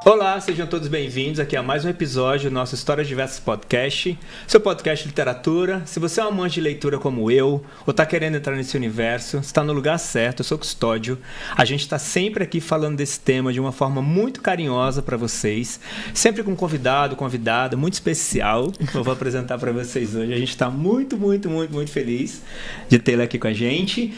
Olá, sejam todos bem-vindos aqui a mais um episódio do nosso Histórias Diversas Podcast, seu podcast de literatura. Se você é um amante de leitura como eu, ou está querendo entrar nesse universo, está no lugar certo. Eu sou Custódio. A gente está sempre aqui falando desse tema de uma forma muito carinhosa para vocês, sempre com um convidada muito especial, que eu vou apresentar para vocês hoje. A gente está muito feliz de tê-la aqui com a gente.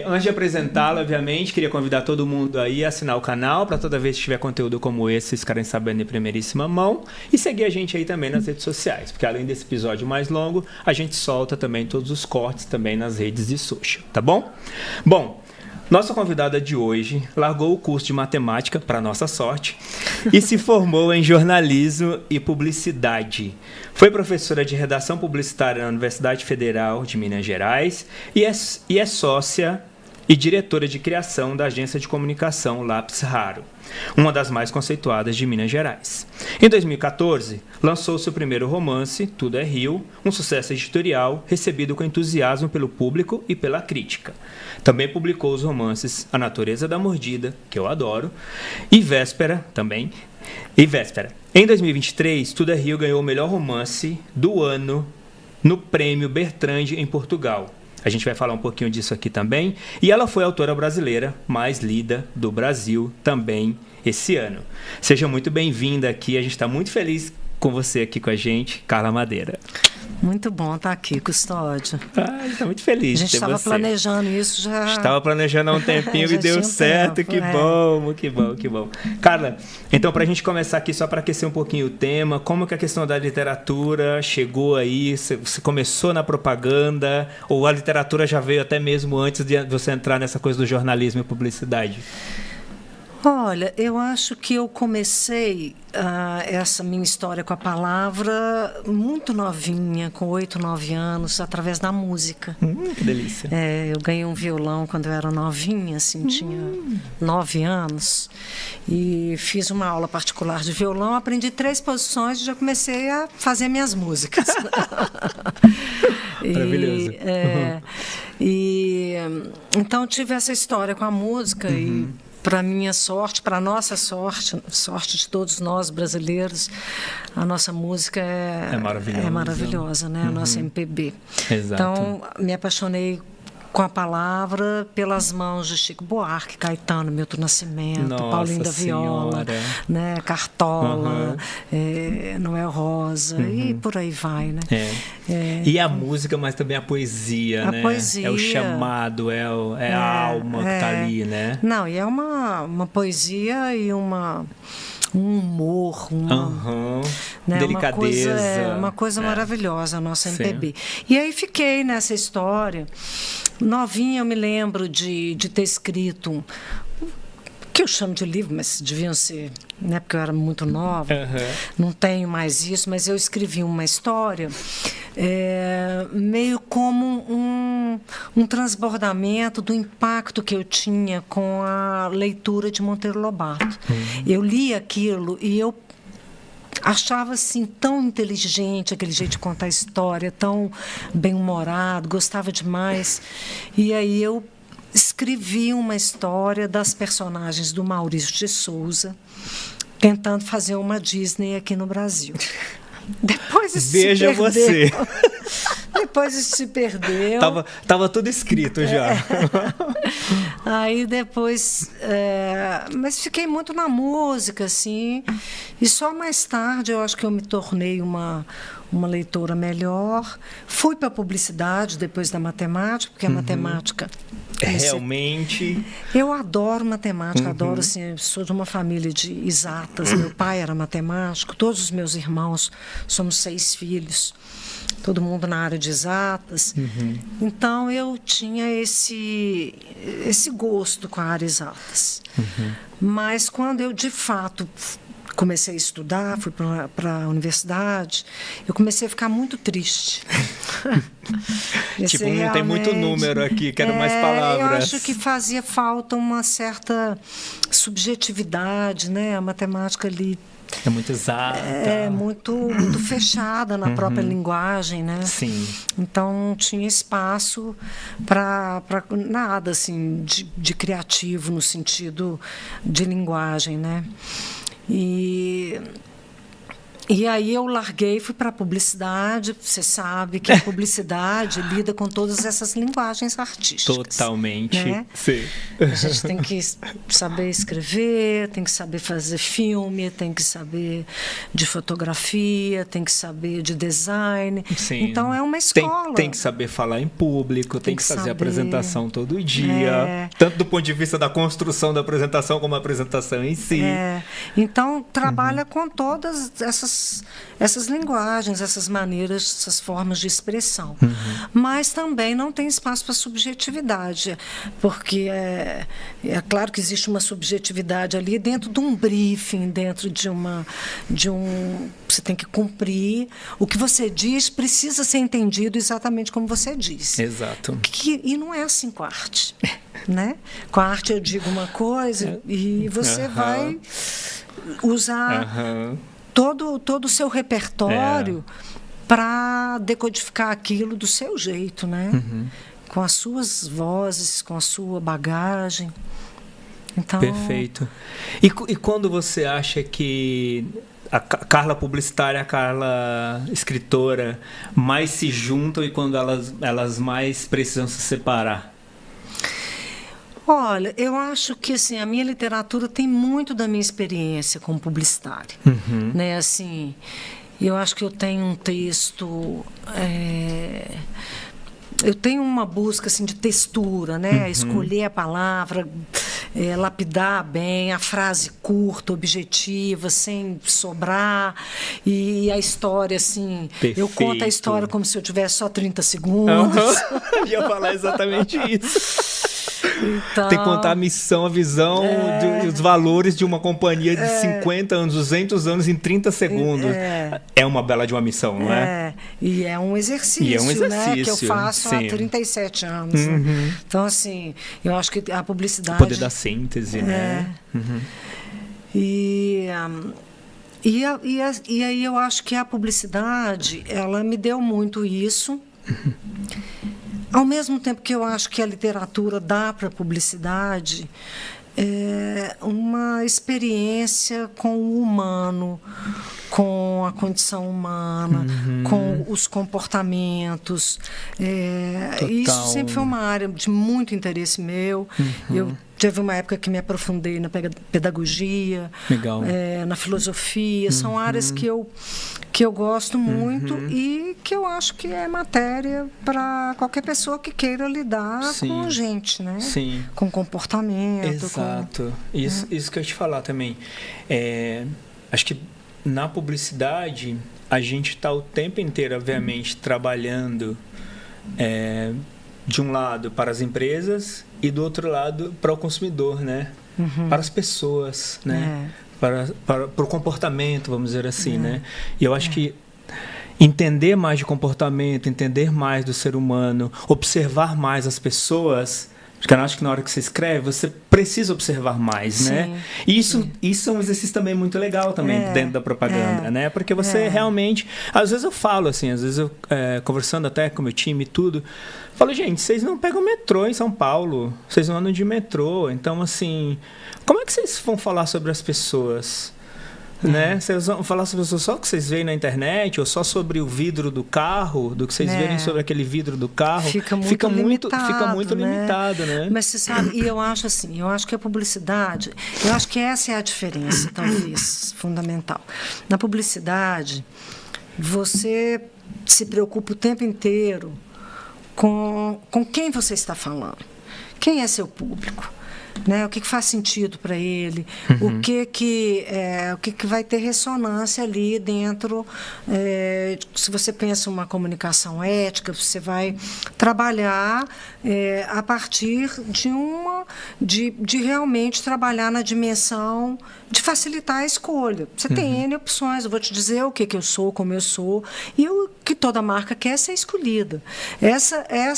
Antes de apresentá-la, obviamente, queria convidar todo mundo aí a assinar o canal para toda vez que tiver conteúdo como esse, vocês ficarem sabendo em primeiríssima mão, e seguir a gente aí também nas redes sociais, porque além desse episódio mais longo, a gente solta também todos os cortes também nas redes de social, tá bom? Bom, nossa convidada de hoje largou o curso de matemática, para nossa sorte, e se formou em jornalismo e publicidade. Foi professora de redação publicitária na Universidade Federal de Minas Gerais e é sócia e diretora de criação da agência de comunicação Lápis Raro, uma das mais conceituadas de Minas Gerais. Em 2014, lançou seu primeiro romance, Tudo é Rio, um sucesso editorial recebido com entusiasmo pelo público e pela crítica. Também publicou os romances A Natureza da Mordida, que eu adoro, e Véspera, também. Em 2023, Tudo é Rio ganhou o melhor romance do ano no Prêmio Bertrand em Portugal. A gente vai falar um pouquinho disso aqui também. E ela foi a autora brasileira mais lida do Brasil também esse ano. Seja muito bem-vinda aqui. A gente está muito feliz com você aqui com a gente, Carla Madeira. Muito bom estar aqui, Custódio. Está muito feliz de ter você. A gente estava planejando isso já. Estava planejando há um tempinho e deu certo. Tempo, que bom. Carla, então para a gente começar aqui, só para aquecer um pouquinho o tema, como que a questão da literatura chegou aí? Você começou na propaganda ou a literatura já veio até mesmo antes de você entrar nessa coisa do jornalismo e publicidade? Olha, eu acho que eu comecei essa minha história com a palavra muito novinha, com 8, 9 anos, através da música. Que delícia. Eu ganhei um violão quando eu era novinha, assim, tinha 9 anos. E fiz uma aula particular de violão, aprendi 3 posições e já comecei a fazer minhas músicas. Maravilhoso. Então, tive essa história com a música e... Para minha sorte, para a nossa sorte de todos nós brasileiros, a nossa música é maravilhosa, né? A nossa MPB. Exato. Então, me apaixonei com a palavra pelas mãos de Chico Buarque, Caetano, Milton Nascimento, Paulinho da Viola, né? Cartola, Noel Rosa e por aí vai, né? E a música, mas também a poesia, né? Poesia. É o chamado, é a alma que está ali, né? Não, e é uma poesia e um humor, né, delicadeza. Uma coisa maravilhosa, a nossa MPB. E aí fiquei nessa história. Novinha, eu me lembro de ter escrito que eu chamo de livro, mas deviam ser, né, porque eu era muito nova, não tenho mais isso, mas eu escrevi uma história meio como um transbordamento do impacto que eu tinha com a leitura de Monteiro Lobato. Eu li aquilo e eu achava assim tão inteligente aquele jeito de contar a história, tão bem-humorado, gostava demais. E aí eu escrevi uma história das personagens do Maurício de Souza, tentando fazer uma Disney aqui no Brasil. Depois isso Veja você. Depois isso se perdeu. Tava tudo escrito já. Aí depois... mas fiquei muito na música, assim. E só mais tarde eu acho que eu me tornei uma leitora melhor. Fui para a publicidade depois da matemática, porque a matemática... Realmente... Eu adoro matemática, adoro, assim, sou de uma família de exatas. Meu pai era matemático, todos os meus irmãos, somos 6 filhos, todo mundo na área de exatas. Então, eu tinha esse gosto com a área exatas. Mas, quando eu, de fato... comecei a estudar, fui para a universidade, eu comecei a ficar muito triste. Não tem muito número aqui, quero mais palavras. Eu acho que fazia falta uma certa subjetividade, né? A matemática ali é muito exata. É muito fechada na própria linguagem, né? Sim. Então, não tinha espaço para nada assim, de criativo no sentido de linguagem, né? E aí eu larguei e fui para a publicidade. Você sabe que a publicidade lida com todas essas linguagens artísticas. Totalmente. Né? Sim. A gente tem que saber escrever, tem que saber fazer filme, tem que saber de fotografia, tem que saber de design. Sim. Então é uma escola. Tem que saber falar em público, tem que fazer saber. Apresentação todo dia. Tanto do ponto de vista da construção da apresentação como a apresentação em si. Então trabalha com todas essas linguagens, essas maneiras, essas formas de expressão. Mas também não tem espaço para subjetividade, porque é claro que existe uma subjetividade ali dentro de um briefing, dentro de um... Você tem que cumprir. O que você diz precisa ser entendido exatamente como você disse. Exato. E não é assim com a arte. Né? Com a arte eu digo uma coisa e você vai usar... todo o seu repertório para decodificar aquilo do seu jeito, né? Com as suas vozes, com a sua bagagem. Então... Perfeito. E quando você acha que a Carla publicitária e a Carla escritora mais se juntam e quando elas mais precisam se separar? Olha, eu acho que assim, a minha literatura tem muito da minha experiência como publicitária. Né? Assim, eu acho que eu tenho um texto... eu tenho uma busca assim, de textura, né? Escolher a palavra, lapidar bem, a frase curta, objetiva, sem sobrar. E a história, assim... Perfeito. Eu conto a história como se eu tivesse só 30 segundos. Eu ia falar exatamente isso. Então, tem que contar a missão, a visão, os valores de uma companhia de 50 anos, 200 anos em 30 segundos. É uma bela de uma missão, não é? E é um exercício, né, que eu faço há 37 anos. Né? Então, assim, eu acho que a publicidade... O poder da síntese, né? E aí eu acho que a publicidade, ela me deu muito isso. Ao mesmo tempo que eu acho que a literatura dá para a publicidade uma experiência com o humano, com a condição humana, com os comportamentos. Isso sempre foi uma área de muito interesse meu. Eu teve uma época que me aprofundei na pedagogia, na filosofia. São áreas que eu gosto muito e que eu acho que é matéria para qualquer pessoa que queira lidar com gente, né? Sim. Com comportamento. Exato. Isso que eu ia te falar também. Acho que na publicidade a gente está o tempo inteiro, obviamente, trabalhando de um lado para as empresas e do outro lado para o consumidor, né? Para as pessoas, né? Para o comportamento, vamos dizer assim, né? E eu acho que entender mais de comportamento, entender mais do ser humano, observar mais as pessoas, porque eu acho que na hora que você escreve, você precisa observar mais, né? E isso é um exercício também muito legal também dentro da propaganda, né? Porque você realmente... Às vezes eu falo assim, às vezes eu conversando até com o meu time e tudo, falo, gente, vocês não pegam metrô em São Paulo, vocês não andam de metrô, então assim, como é que vocês vão falar sobre as pessoas? Né? Vocês vão falar sobre só o que vocês veem na internet ou só sobre o vidro do carro, do que vocês verem sobre aquele vidro do carro, fica muito limitado, né? Mas você sabe, e eu acho assim, eu acho que a publicidade, eu acho que essa é a diferença, talvez, fundamental. Na publicidade, você se preocupa o tempo inteiro com quem você está falando, quem é seu público. Né? O que faz sentido para ele, o que vai ter ressonância ali dentro. Se você pensa uma comunicação ética, você vai trabalhar a partir de realmente trabalhar na dimensão de facilitar a escolha. Você tem N opções, eu vou te dizer o que eu sou, como eu sou, e o que toda marca quer ser escolhida. Essa é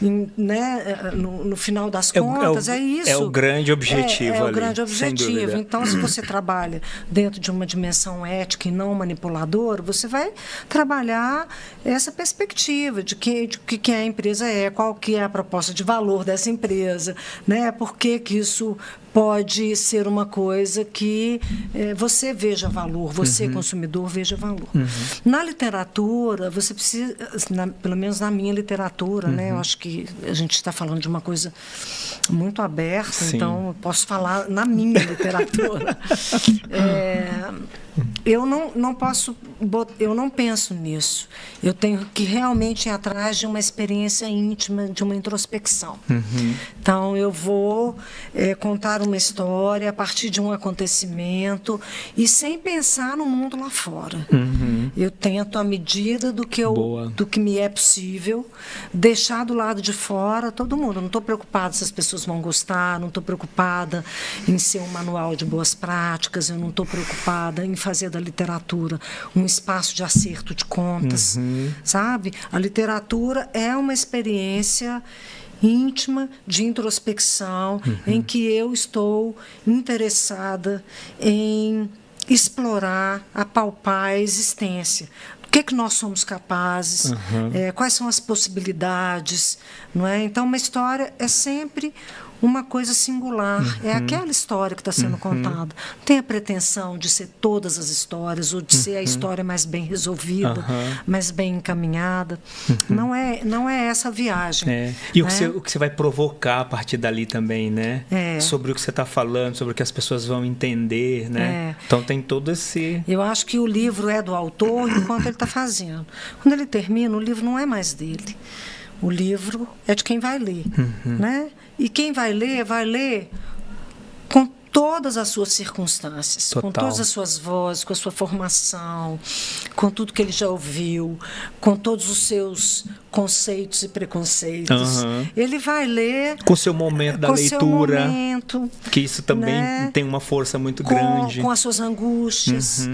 né, no final das contas, é isso. É o grande objetivo É o ali, grande sem objetivo. dúvida. Então, se você trabalha dentro de uma dimensão ética e não manipuladora, você vai trabalhar essa perspectiva de que a empresa é, qual que é a proposta de valor dessa empresa, né? Por que isso pode ser uma coisa que você veja valor, você, consumidor, veja valor. Na literatura, você precisa, pelo menos na minha literatura, né? Eu acho que a gente está falando de uma coisa muito aberta, Sim. então eu posso falar na minha literatura. Eu não penso nisso. Eu tenho que realmente ir atrás de uma experiência íntima, de uma introspecção. Então, eu vou contar uma história a partir de um acontecimento e sem pensar no mundo lá fora. Eu tento, à medida do que me é possível, deixar do lado de fora todo mundo. Eu não estou preocupada se as pessoas vão gostar, não estou preocupada em ser um manual de boas práticas, eu não estou preocupada em fazer da literatura um espaço de acerto de contas, sabe? A literatura é uma experiência íntima de introspecção em que eu estou interessada em explorar, apalpar a existência. O que nós somos capazes, quais são as possibilidades, não é? Então, uma história é sempre uma coisa singular, é aquela história que está sendo contada. Não tem a pretensão de ser todas as histórias ou de ser a história mais bem resolvida, mais bem encaminhada. Não é essa a viagem. E o que você vai provocar a partir dali também, né? Sobre o que você está falando, sobre o que as pessoas vão entender, né? Então tem todo esse... Eu acho que o livro é do autor enquanto ele está fazendo. Quando ele termina, o livro não é mais dele. O livro é de quem vai ler, né? E quem vai ler com todas as suas circunstâncias, com todas as suas vozes, com a sua formação, com tudo que ele já ouviu, com todos os seus conceitos e preconceitos. Ele vai ler... Com o seu momento da leitura. Seu momento, que isso também, né, tem uma força muito grande. Com as suas angústias.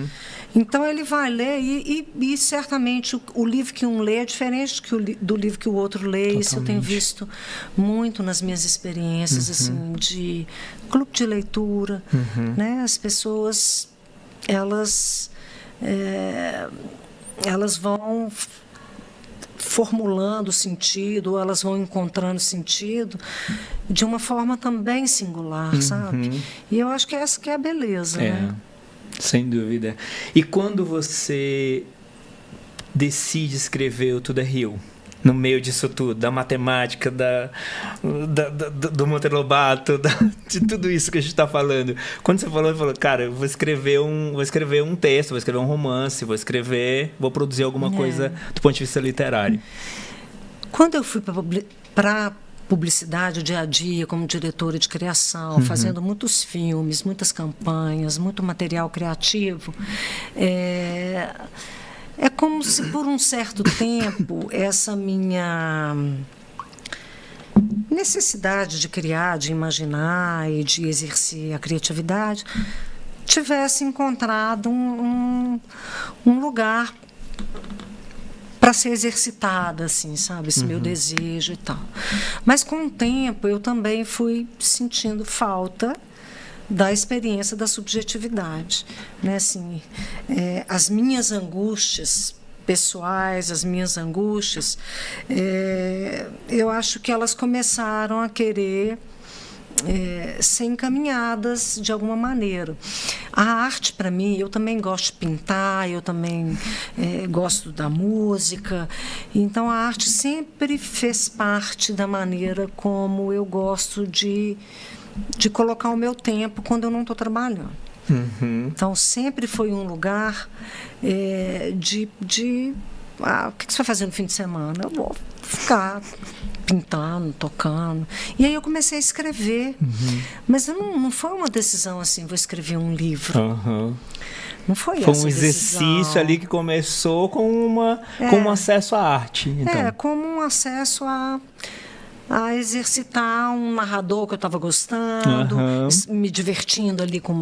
Então, ele vai ler e certamente o livro que um lê é diferente do livro que o outro lê. Totalmente. Isso eu tenho visto muito nas minhas experiências assim, de clube de leitura. Né? As pessoas, elas vão formulando sentido, elas vão encontrando sentido de uma forma também singular, sabe? E eu acho que essa que é a beleza, né? Sem dúvida. E quando você decide escrever o Tudo é Rio, no meio disso tudo, da matemática, do Monteiro Lobato, de tudo isso que a gente está falando, quando você falou, cara, eu vou escrever um texto, vou escrever um romance, vou produzir alguma coisa do ponto de vista literário. Quando eu fui para publicidade, o dia a dia, como diretora de criação, fazendo muitos filmes, muitas campanhas, muito material criativo, é como se por um certo tempo essa minha necessidade de criar, de imaginar e de exercer a criatividade tivesse encontrado um lugar para ser exercitada, assim, sabe? Esse meu desejo e tal. Mas, com o tempo, eu também fui sentindo falta da experiência da subjetividade. Né? Assim, as minhas angústias pessoais, as minhas angústias, eu acho que elas começaram a querer ser encaminhadas de alguma maneira. A arte, para mim, eu também gosto de pintar, eu também gosto da música, então a arte sempre fez parte da maneira como eu gosto de colocar o meu tempo quando eu não estou trabalhando. Então sempre foi um lugar o que você vai fazer no fim de semana? Eu vou ficar pintando, tocando. E aí eu comecei a escrever. Mas não foi uma decisão assim, vou escrever um livro. Não foi essa um exercício decisão. Ali que começou com um acesso à arte. Então. Como um acesso a exercitar um narrador que eu estava gostando, me divertindo ali com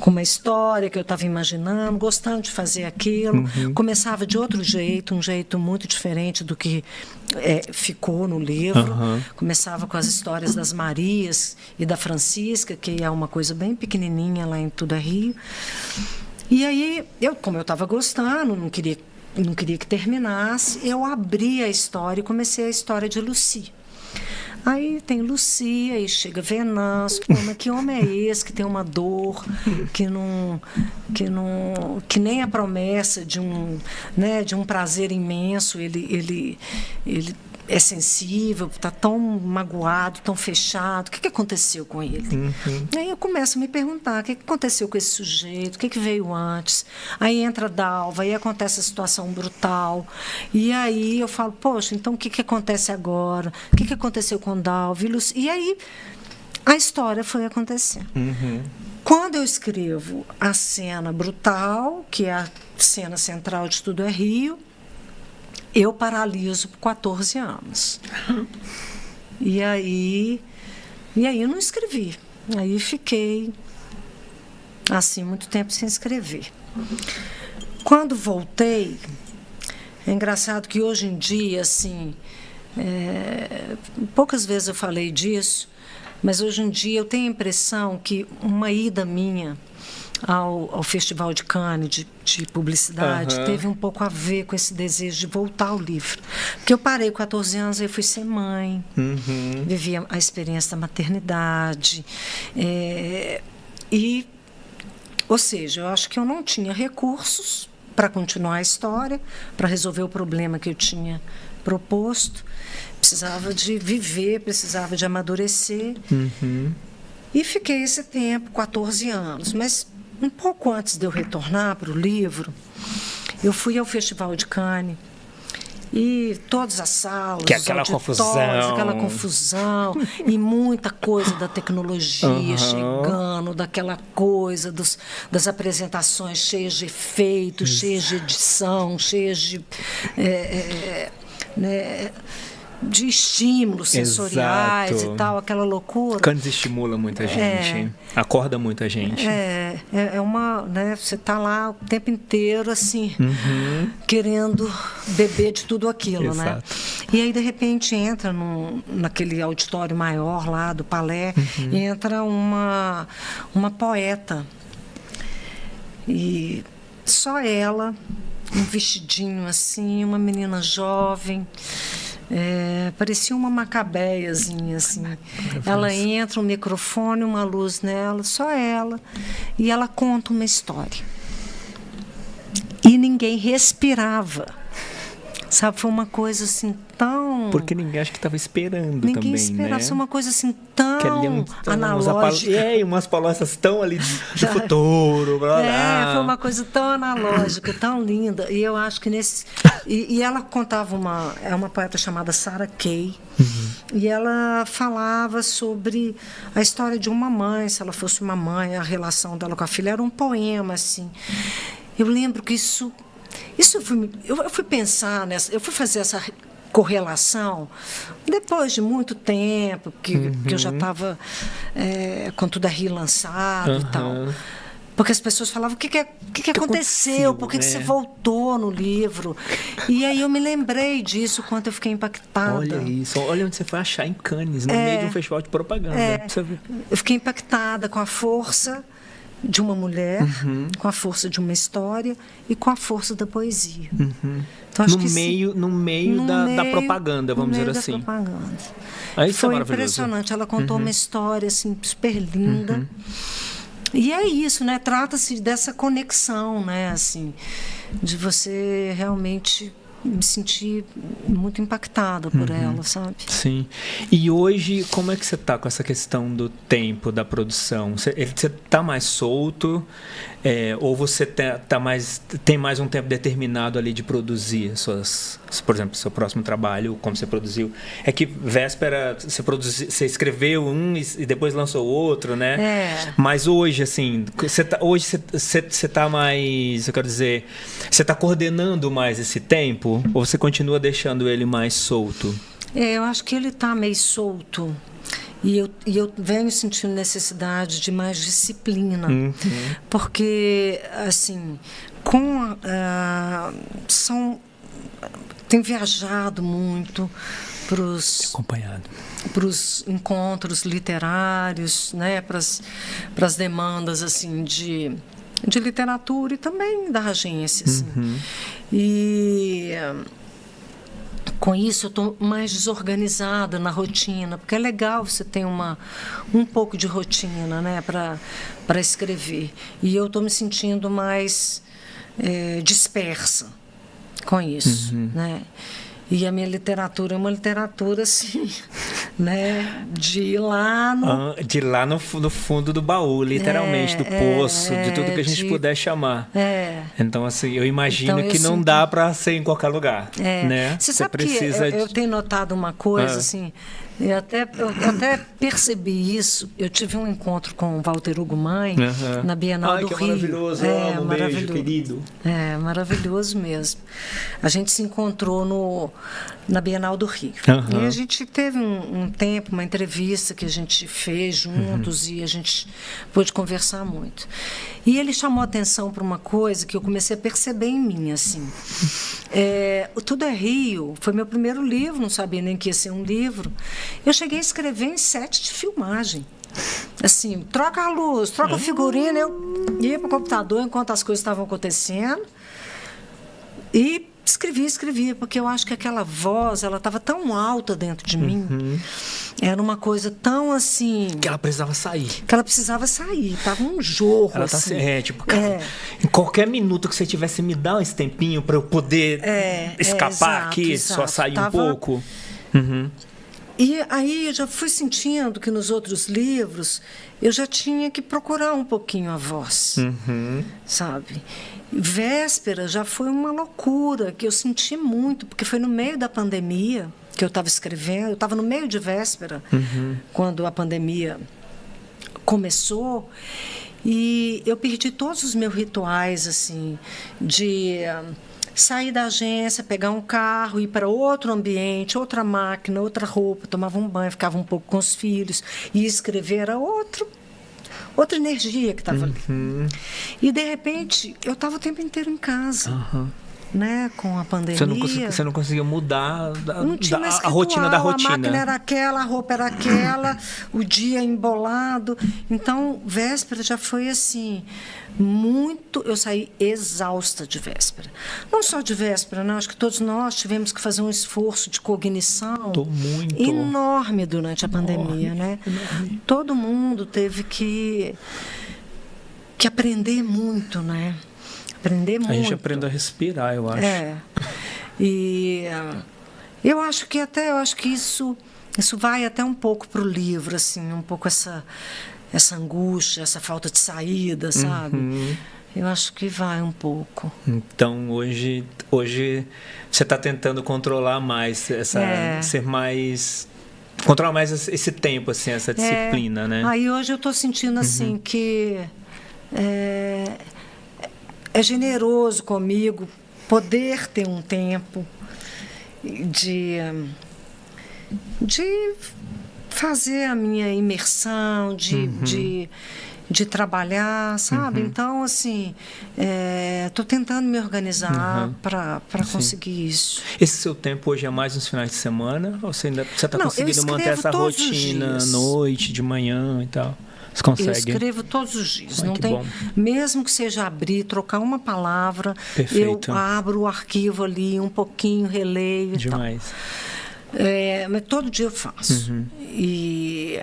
uma história que eu estava imaginando, gostando de fazer aquilo. Começava de outro jeito, um jeito muito diferente do que ficou no livro. Começava com as histórias das Marias e da Francisca, que é uma coisa bem pequenininha lá em Tudo é Rio. E aí, como eu estava gostando, não queria que terminasse, eu abri a história e comecei a história de Lucy. Aí tem Lucy, aí chega Venâncio, mas que homem é esse que tem uma dor, que nem a promessa de um prazer imenso, ele é sensível, está tão magoado, tão fechado. O que aconteceu com ele? Aí eu começo a me perguntar, o que aconteceu com esse sujeito? O que veio antes? Aí entra Dalva, aí acontece a situação brutal. E aí eu falo, poxa, então o que acontece agora? O que aconteceu com Dalva? E aí a história foi acontecer. Quando eu escrevo a cena brutal, que é a cena central de Tudo é Rio, eu paraliso por 14 anos. E aí eu não escrevi. Aí fiquei assim muito tempo sem escrever. Quando voltei, é engraçado que hoje em dia, assim, poucas vezes eu falei disso, mas hoje em dia eu tenho a impressão que uma ida minha ao Festival de Cannes de publicidade teve um pouco a ver com esse desejo de voltar ao livro. Porque eu parei com 14 anos, eu fui ser mãe, vivi a experiência da maternidade. Ou seja, eu acho que eu não tinha recursos para continuar a história, para resolver o problema que eu tinha proposto. Precisava de viver, precisava de amadurecer. E fiquei esse tempo, 14 anos. Mas um pouco antes de eu retornar para o livro, eu fui ao Festival de Cannes e todas as salas, que aquela confusão e muita coisa da tecnologia chegando, daquela coisa das apresentações cheias de efeitos, cheias de edição, cheias de de estímulos sensoriais. Exato. E tal, aquela loucura. Cannes estimula muita gente, acorda muita gente. Você está lá o tempo inteiro, assim, querendo beber de tudo aquilo, Exato. né? E aí, de repente, entra naquele auditório maior lá do Palais, entra uma poeta. E só ela, um vestidinho assim, uma menina jovem, parecia uma macabeiazinha, assim. Ela entra, um microfone, uma luz nela, só ela, e ela conta uma história. E ninguém respirava. Sabe, foi uma coisa assim tão... Porque ninguém acho que estava esperando também, Ninguém esperava, né? foi uma coisa assim tão analógica. Umas palestras tão ali do futuro. Foi uma coisa tão analógica, tão linda. E eu acho que nesse... E ela contava uma poeta chamada Sarah Kay. E ela falava sobre a história de uma mãe, se ela fosse uma mãe, a relação dela com a filha. Era um poema, assim. Eu lembro que eu fui pensar nessa, eu fui fazer essa correlação depois de muito tempo que eu já estava com Tudo é Rio lançado e tal, porque as pessoas falavam o que aconteceu, por que você voltou no livro, e aí eu me lembrei disso quanto eu fiquei impactada. Olha isso, olha onde você foi achar em Cannes, no meio de um festival de propaganda. Eu fiquei impactada com a força de uma mulher, com a força de uma história e com a força da poesia. Então, acho no meio da propaganda, vamos dizer assim. Propaganda. Foi impressionante. Ela contou uma história assim, super linda. E é isso, né? Trata-se dessa conexão, né? Assim, de você realmente me sentir muito impactada por ela, sabe? Sim. E hoje, como é que você está com essa questão do tempo da produção? Você está mais solto? Ou você tem mais um tempo determinado ali de produzir por exemplo, seu próximo trabalho, como você produziu? É que Véspera, você escreveu um e depois lançou outro, né? Mas hoje, assim, você está mais, eu quero dizer, você está coordenando mais esse tempo? Ou você continua deixando ele mais solto? Eu acho que ele está meio solto. E eu venho sentindo necessidade de mais disciplina. Porque, assim, tenho viajado muito para os encontros literários, né, para as demandas assim, de literatura e também da agência. Assim. E com isso eu estou mais desorganizada na rotina, porque é legal você ter um pouco de rotina, né, para escrever. E eu estou me sentindo mais dispersa com isso, né? E a minha literatura é uma literatura, assim, né? De ir lá no fundo do baú, literalmente, do poço, de tudo que a gente puder chamar. Então, assim, eu imagino que não dá para ser em qualquer lugar, né? Você sabe precisa que eu tenho notado uma coisa, assim... Eu até percebi isso. Eu tive um encontro com o Walter Hugo Mãe na Bienal do Rio. Maravilhoso. Um beijo, querido. Maravilhoso mesmo. A gente se encontrou na Bienal do Rio. E a gente teve um tempo, uma entrevista que a gente fez juntos e a gente pôde conversar muito. E ele chamou a atenção para uma coisa que eu comecei a perceber em mim, assim. O Tudo é Rio foi meu primeiro livro, não sabia nem que ia ser um livro. Eu cheguei a escrever em set de filmagem. Assim, troca a luz, troca o figurino. Eu ia para o computador enquanto as coisas estavam acontecendo e escrevia, porque eu acho que aquela voz, ela estava tão alta dentro de mim. Era uma coisa tão assim... Que ela precisava sair. Tava um jorro, ela assim. Cara, em qualquer minuto que você tivesse, me dá esse tempinho para eu poder escapar aqui, só sair um pouco. E aí eu já fui sentindo que nos outros livros eu já tinha que procurar um pouquinho a voz, sabe? Véspera já foi uma loucura, que eu senti muito, porque foi no meio da pandemia que eu estava escrevendo, eu estava no meio de Véspera, quando a pandemia começou, e eu perdi todos os meus rituais, assim, de... sair da agência, pegar um carro, ir para outro ambiente, outra máquina, outra roupa, tomava um banho, ficava um pouco com os filhos, e escrever era outra energia que estava ali. E, de repente, eu estava o tempo inteiro em casa, né, com a pandemia. Você não conseguia mudar não tinha mais a rotina da rotina. A máquina era aquela, a roupa era aquela, o dia embolado. Então, Véspera já foi assim... eu saí exausta de Véspera. Não só de Véspera, não, acho que todos nós tivemos que fazer um esforço de cognição enorme durante a pandemia, né? Enorme. Todo mundo teve que aprender muito, né? A gente aprende a respirar, eu acho. E eu acho que isso vai até um pouco para o livro, assim, um pouco essa angústia, essa falta de saída, sabe? Eu acho que vai um pouco. Então, hoje você está tentando controlar mais, ser mais... Controlar mais esse tempo, assim, essa disciplina, né? Aí hoje eu estou sentindo, assim, que é generoso comigo poder ter um tempo de fazer a minha imersão, de trabalhar, sabe? Então, assim, estou tentando me organizar para conseguir isso. Esse seu tempo hoje é mais nos finais de semana? Ou você está conseguindo manter essa rotina, noite, de manhã e tal? Você consegue? Eu escrevo todos os dias. Não tem, mesmo que seja abrir, trocar uma palavra, eu abro o arquivo ali um pouquinho, releio e tal. Mas todo dia eu faço. E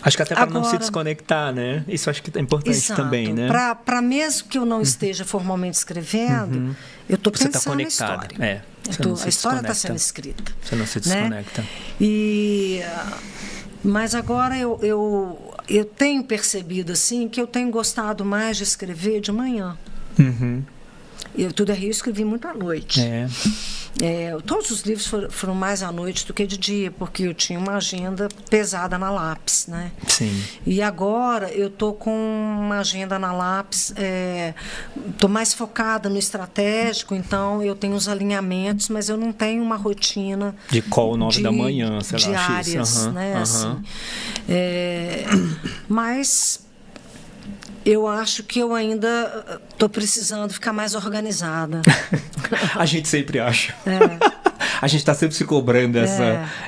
acho que até para não se desconectar, né? Isso acho que é importante também, né? Para mesmo que eu não esteja formalmente escrevendo, eu estou pensando na história. A história está sendo escrita. Você não se desconecta. Né? Mas agora eu tenho percebido assim que eu tenho gostado mais de escrever de manhã. Tudo é Rio, eu escrevi muito à noite. Todos os livros foram mais à noite do que de dia, porque eu tinha uma agenda pesada na lápis, né? Sim. E agora eu tô com uma agenda na lápis, tô mais focada no estratégico, então eu tenho os alinhamentos, mas eu não tenho uma rotina de call 9 da manhã, sei lá, diárias, né? Assim. Mas eu acho que eu ainda estou precisando ficar mais organizada. A gente sempre acha. A gente está sempre se cobrando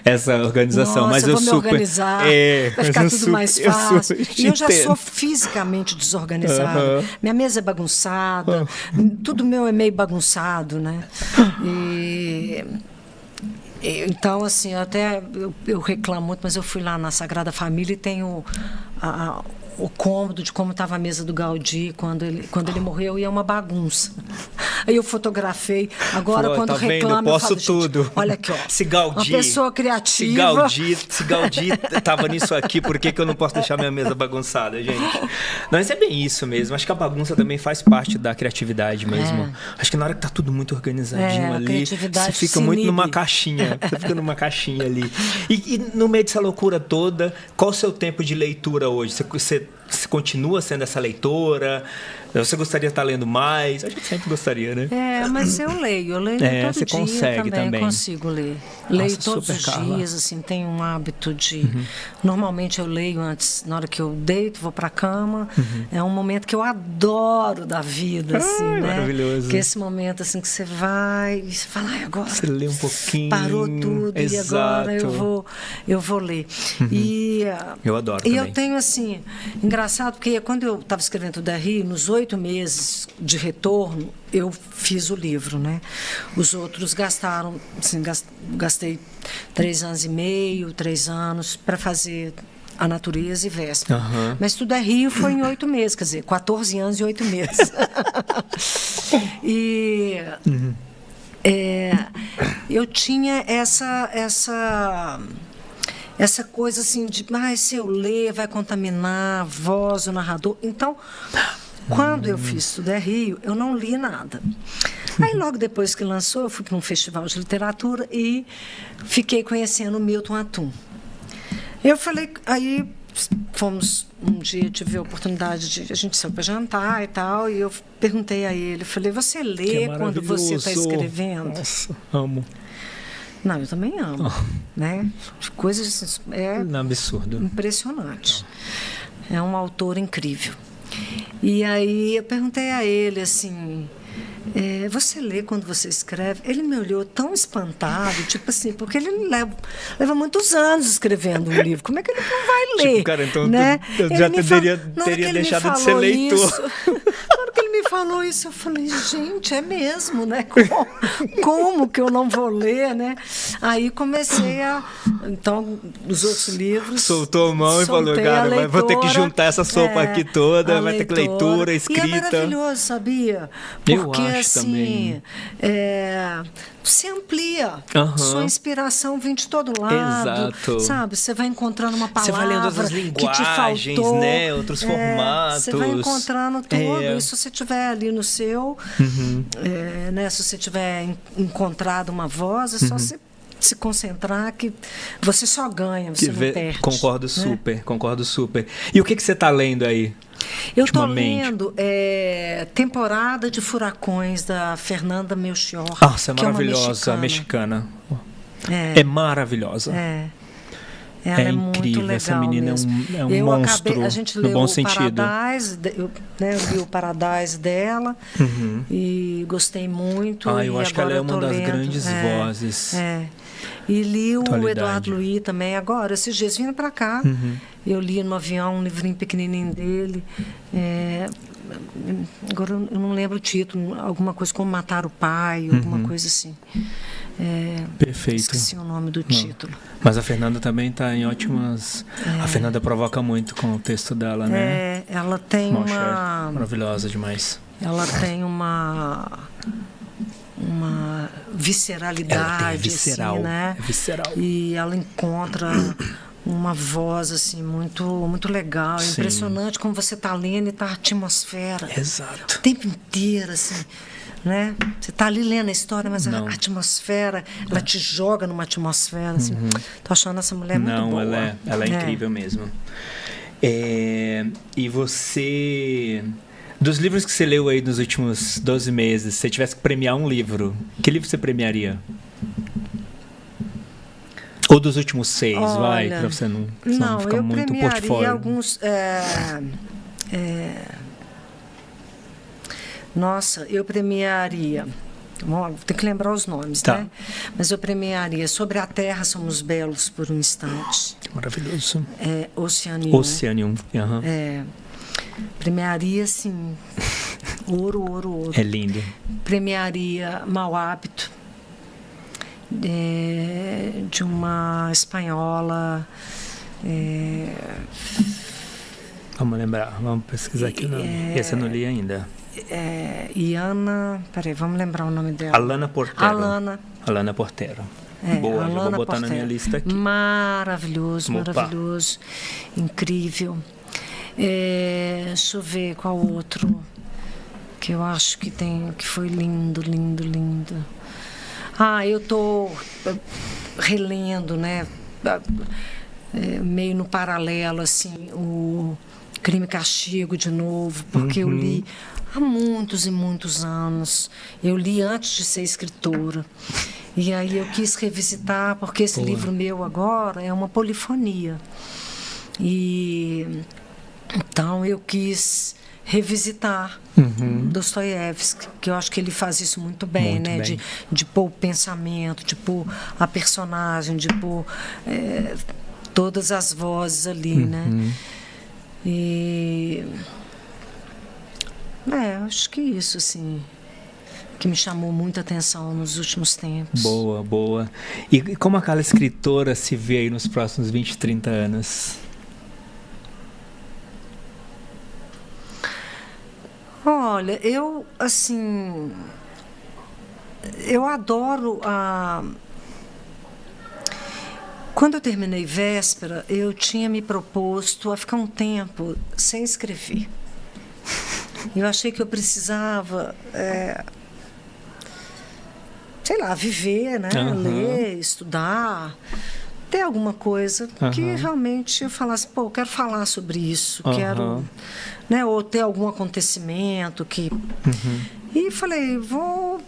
essa organização. Nossa, mas eu vou me organizar, vai ficar tudo mais fácil. E eu já sou fisicamente desorganizada. Minha mesa é bagunçada, tudo meu é meio bagunçado, né? Então, assim, eu reclamo muito, mas eu fui lá na Sagrada Família e tenho o cômodo de como estava a mesa do Gaudí quando ele morreu, e é uma bagunça. Aí eu fotografei. Agora, quando reclamo, eu posso tudo. Gente, olha aqui, ó. Se Gaudí, uma pessoa criativa. Se Gaudí estava nisso aqui, por que eu não posso deixar minha mesa bagunçada, gente? Não, mas é bem isso mesmo. Acho que a bagunça também faz parte da criatividade mesmo. Acho que na hora que tá tudo muito organizadinho ali, você fica muito numa caixinha. Você fica numa caixinha ali. E no meio dessa loucura toda, qual o seu tempo de leitura hoje? Você continua sendo essa leitora? Você gostaria de estar lendo mais? A gente sempre gostaria, né? Mas eu leio todo você dia consegue também. Consigo ler. Leio todos os dias, assim, tenho um hábito de... Normalmente eu leio antes, na hora que eu deito, vou para a cama. É um momento que eu adoro da vida, assim, né? Maravilhoso. Que é esse momento, assim, que você vai e você fala, agora... Você lê um pouquinho. Parou tudo. Exato. E agora eu vou ler. Eu adoro também. E eu tenho, assim... Engraçado, porque quando eu estava escrevendo o Derry, nos 8 meses de retorno, eu fiz o livro, né? Os outros gastaram, assim, gastei 3 anos e meio, 3 anos para fazer A Natureza e Véspera. Mas Tudo é Rio foi em 8 meses, quer dizer, 14 anos e 8 meses. Eu tinha essa coisa assim de, se eu ler, vai contaminar a voz, o narrador. Então, quando eu fiz Tudo é Rio, eu não li nada. Aí, logo depois que lançou, eu fui para um festival de literatura e fiquei conhecendo o Milton Atum. Eu falei, aí fomos, um dia tive a oportunidade de, a gente saiu para jantar e tal, e eu perguntei a ele, falei, você lê quando você está escrevendo? Nossa, amo. Não, eu também amo, né? Coisas absurdo. Impressionante. É um autor incrível. E aí eu perguntei a ele assim, você lê quando você escreve? Ele me olhou tão espantado, tipo assim, porque ele leva muitos anos escrevendo um livro. Como é que ele não vai ler? Tipo, cara, então né? eu já teria deixado de ser leitor. Na hora que ele me falou isso, eu falei, gente, é mesmo, né? Como que eu não vou ler, né? Aí comecei então, os outros livros... Soltou a mão e falou, cara, vou ter que juntar essa sopa aqui toda, vai ter que leitura, escrita. E é maravilhoso, sabia? Porque, assim, você amplia. Sua inspiração vem de todo lado. Exato. Sabe? Você vai encontrando uma palavra, você vai lendo outras linguagens, que te faltou, né? Outros formatos. Você vai encontrando tudo. E se você tiver ali no seu, né? Se você tiver encontrado uma voz, é só se concentrar que você só ganha, você não perde. Concordo super. E o que você está lendo aí? Eu estou lendo Temporada de Furacões, da Fernanda Melchior. Nossa, é maravilhosa, a mexicana. É maravilhosa. Ela é incrível, muito legal. Essa menina mesmo. é um monstro, a gente no leu bom o sentido. Paradise, eu li o Paradise dela e gostei muito. Eu acho que ela é uma das grandes vozes. E li o Eduardo Luiz também agora, esses dias vindo para cá. Eu li no avião um livrinho pequenininho dele. Agora eu não lembro o título, alguma coisa como Matar o Pai, alguma coisa assim. Perfeito. Esqueci o nome do título. Mas a Fernanda também está em ótimas... A Fernanda provoca muito com o texto dela, né? Ela tem uma... Maravilhosa demais. Ela tem uma visceralidade, ela tem visceral, assim, né? É visceral. E ela encontra uma voz assim muito muito legal. É impressionante como você está lendo e está a atmosfera. Exato. O tempo inteiro, assim. né? Você está ali lendo a história, mas Não. a atmosfera, ela te joga numa atmosfera. Assim. Tô achando essa mulher muito boa. Ela é incrível mesmo. E você... Dos livros que você leu aí nos últimos 12 meses, se você tivesse que premiar um livro, que livro você premiaria? Ou dos últimos 6, vai, pra você não ficar muito por fora. Alguns... Nossa, eu premiaria... Tem que lembrar os nomes, tá, né? Mas eu premiaria Sobre a Terra Somos Belos por um Instante. Maravilhoso. Oceanium. Oceanium. Premiaria, assim, ouro. É lindo. Premiaria Mau Hábito, de uma espanhola. Vamos lembrar, vamos pesquisar aqui o nome. Esse eu não li ainda. Iana, peraí, vamos lembrar o nome dela. Alana Portero. Alana Portero. Boa, Alana vou botar Portero. na minha lista aqui. Maravilhoso, Opa. maravilhoso. Incrível. Deixa eu ver qual outro que eu acho que foi lindo. Eu estou relendo, né? Meio no paralelo, assim, o Crime e Castigo de novo, porque eu li há muitos e muitos anos. Eu li antes de ser escritora. E aí eu quis revisitar, porque esse livro meu agora é uma polifonia. E então eu quis revisitar Dostoiévski, que eu acho que ele faz isso muito bem, muito né? Bem. De pôr o pensamento, de pôr a personagem, de pôr todas as vozes ali, né? E acho que isso, assim, que me chamou muita atenção nos últimos tempos. Boa. E como aquela escritora se vê aí nos próximos 20, 30 anos? Olha, eu adoro Quando eu terminei Véspera, eu tinha me proposto a ficar um tempo sem escrever. Eu achei que eu precisava, viver, né? Ler, estudar, ter alguma coisa que realmente eu falasse, eu quero falar sobre isso, quero, né? Ou ter algum acontecimento que... E falei, vou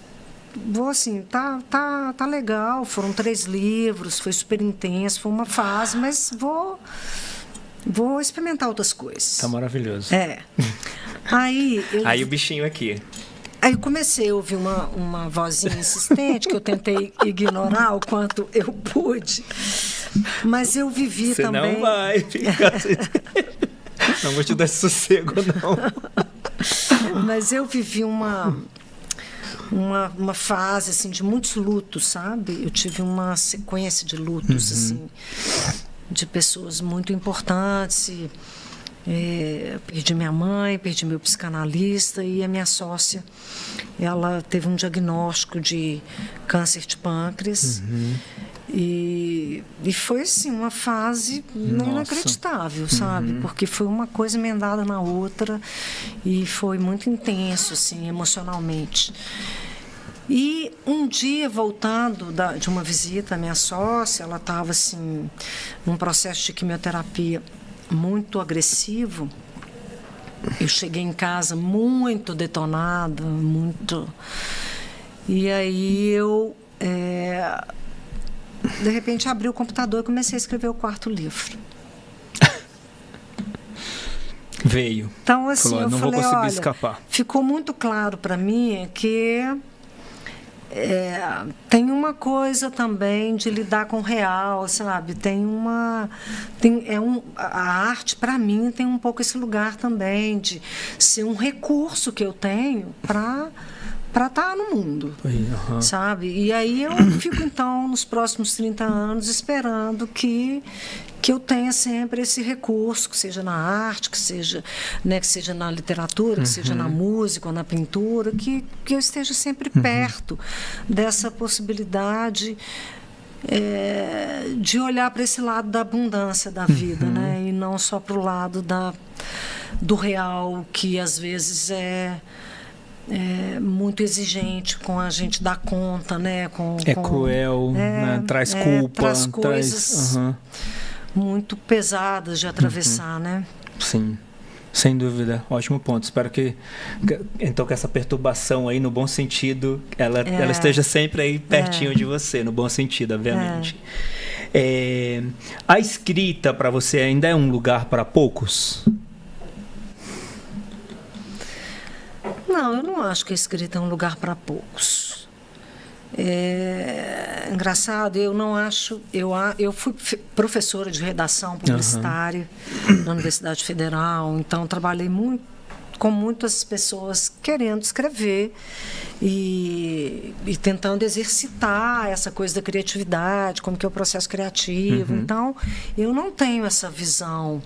assim, tá legal, foram 3 livros, foi super intenso, foi uma fase, mas vou experimentar outras coisas. Tá maravilhoso. Aí o bichinho aqui. Aí eu comecei a ouvir uma vozinha insistente, que eu tentei ignorar o quanto eu pude, mas eu vivi Você também... não vai ficar assim. Não vou te dar esse sossego, não. Mas eu vivi uma fase, assim, de muitos lutos, sabe? Eu tive uma sequência de lutos, assim, de pessoas muito importantes. Perdi minha mãe, perdi meu psicanalista e a minha sócia, ela teve um diagnóstico de câncer de pâncreas. E foi, assim, uma fase inacreditável, sabe? Porque foi uma coisa emendada na outra e foi muito intenso, assim, emocionalmente. E um dia, voltando de uma visita à minha sócia, ela estava, assim, num processo de quimioterapia muito agressivo. Eu cheguei em casa muito detonada, muito... E aí eu... de repente abri o computador e comecei a escrever o 4º livro. Veio. Então, assim, falou, eu não falei, vou conseguir olha, escapar. Ficou muito claro para mim que tem uma coisa também de lidar com o real, sabe? A arte, para mim, tem um pouco esse lugar também de ser um recurso que eu tenho para estar no mundo, sabe? E aí eu fico, então, nos próximos 30 anos, esperando que eu tenha sempre esse recurso, que seja na arte, que seja na literatura, que seja na música ou na pintura, que eu esteja sempre perto dessa possibilidade de olhar para esse lado da abundância da vida, né? E não só para o lado do real, que às vezes muito exigente com a gente dar conta, né? Cruel, né? Traz culpa. Traz coisas muito pesadas de atravessar, né? Sim. Sem dúvida, ótimo ponto. Espero que essa perturbação aí, no bom sentido, ela esteja sempre aí pertinho de você, no bom sentido, obviamente. A escrita para você ainda é um lugar para poucos? Não, eu não acho que a escrita é um lugar para poucos. Engraçado, eu não acho. Eu fui professora de redação publicitária na Universidade Federal, então trabalhei com muitas pessoas querendo escrever e tentando exercitar essa coisa da criatividade, como que é o processo criativo. Então, eu não tenho essa visão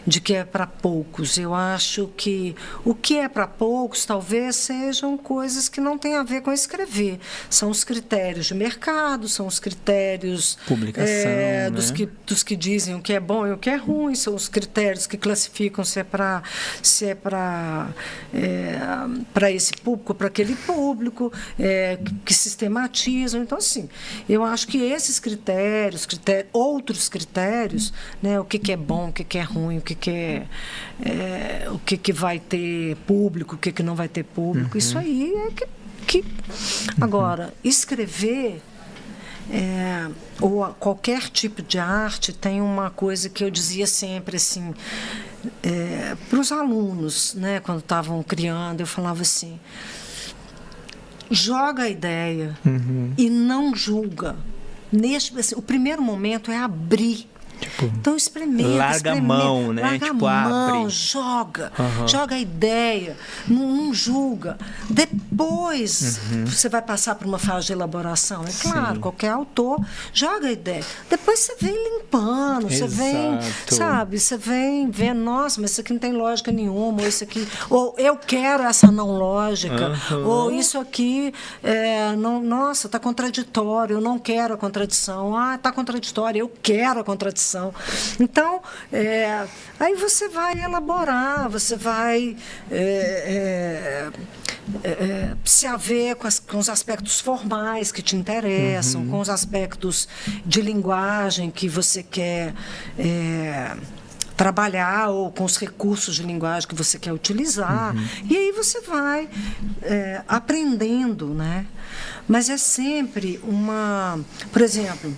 de que é para poucos. Eu acho que o que é para poucos talvez sejam coisas que não têm a ver com escrever. São os critérios de mercado, são os critérios publicação, dos que dizem o que é bom e o que é ruim, são os critérios que classificam se é para esse público, para aquele público, que sistematizam. Então, assim, eu acho que esses critérios, outros critérios, né, o que é bom, o que é ruim, o que vai ter público, o que não vai ter público, isso aí Agora, escrever ou qualquer tipo de arte tem uma coisa que eu dizia sempre assim, para os alunos, né, quando estavam criando, eu falava assim: joga a ideia e não julga. O primeiro momento é abrir. Então experimenta. Larga a mão, né? Larga a mão, abre. Joga a ideia, não julga. Depois você vai passar por uma fase de elaboração. É claro, sim, qualquer autor joga a ideia. Depois você vem limpando, você vem, sabe, você vem vendo, nossa, mas isso aqui não tem lógica nenhuma, ou isso aqui, ou eu quero essa não lógica, ou isso aqui, nossa, está contraditório, eu não quero a contradição. Está contraditório, eu quero a contradição. Então, aí você vai elaborar, você vai se haver com os aspectos formais que te interessam, com os aspectos de linguagem que você quer trabalhar, ou com os recursos de linguagem que você quer utilizar. E aí você vai aprendendo, né? Mas é sempre por exemplo,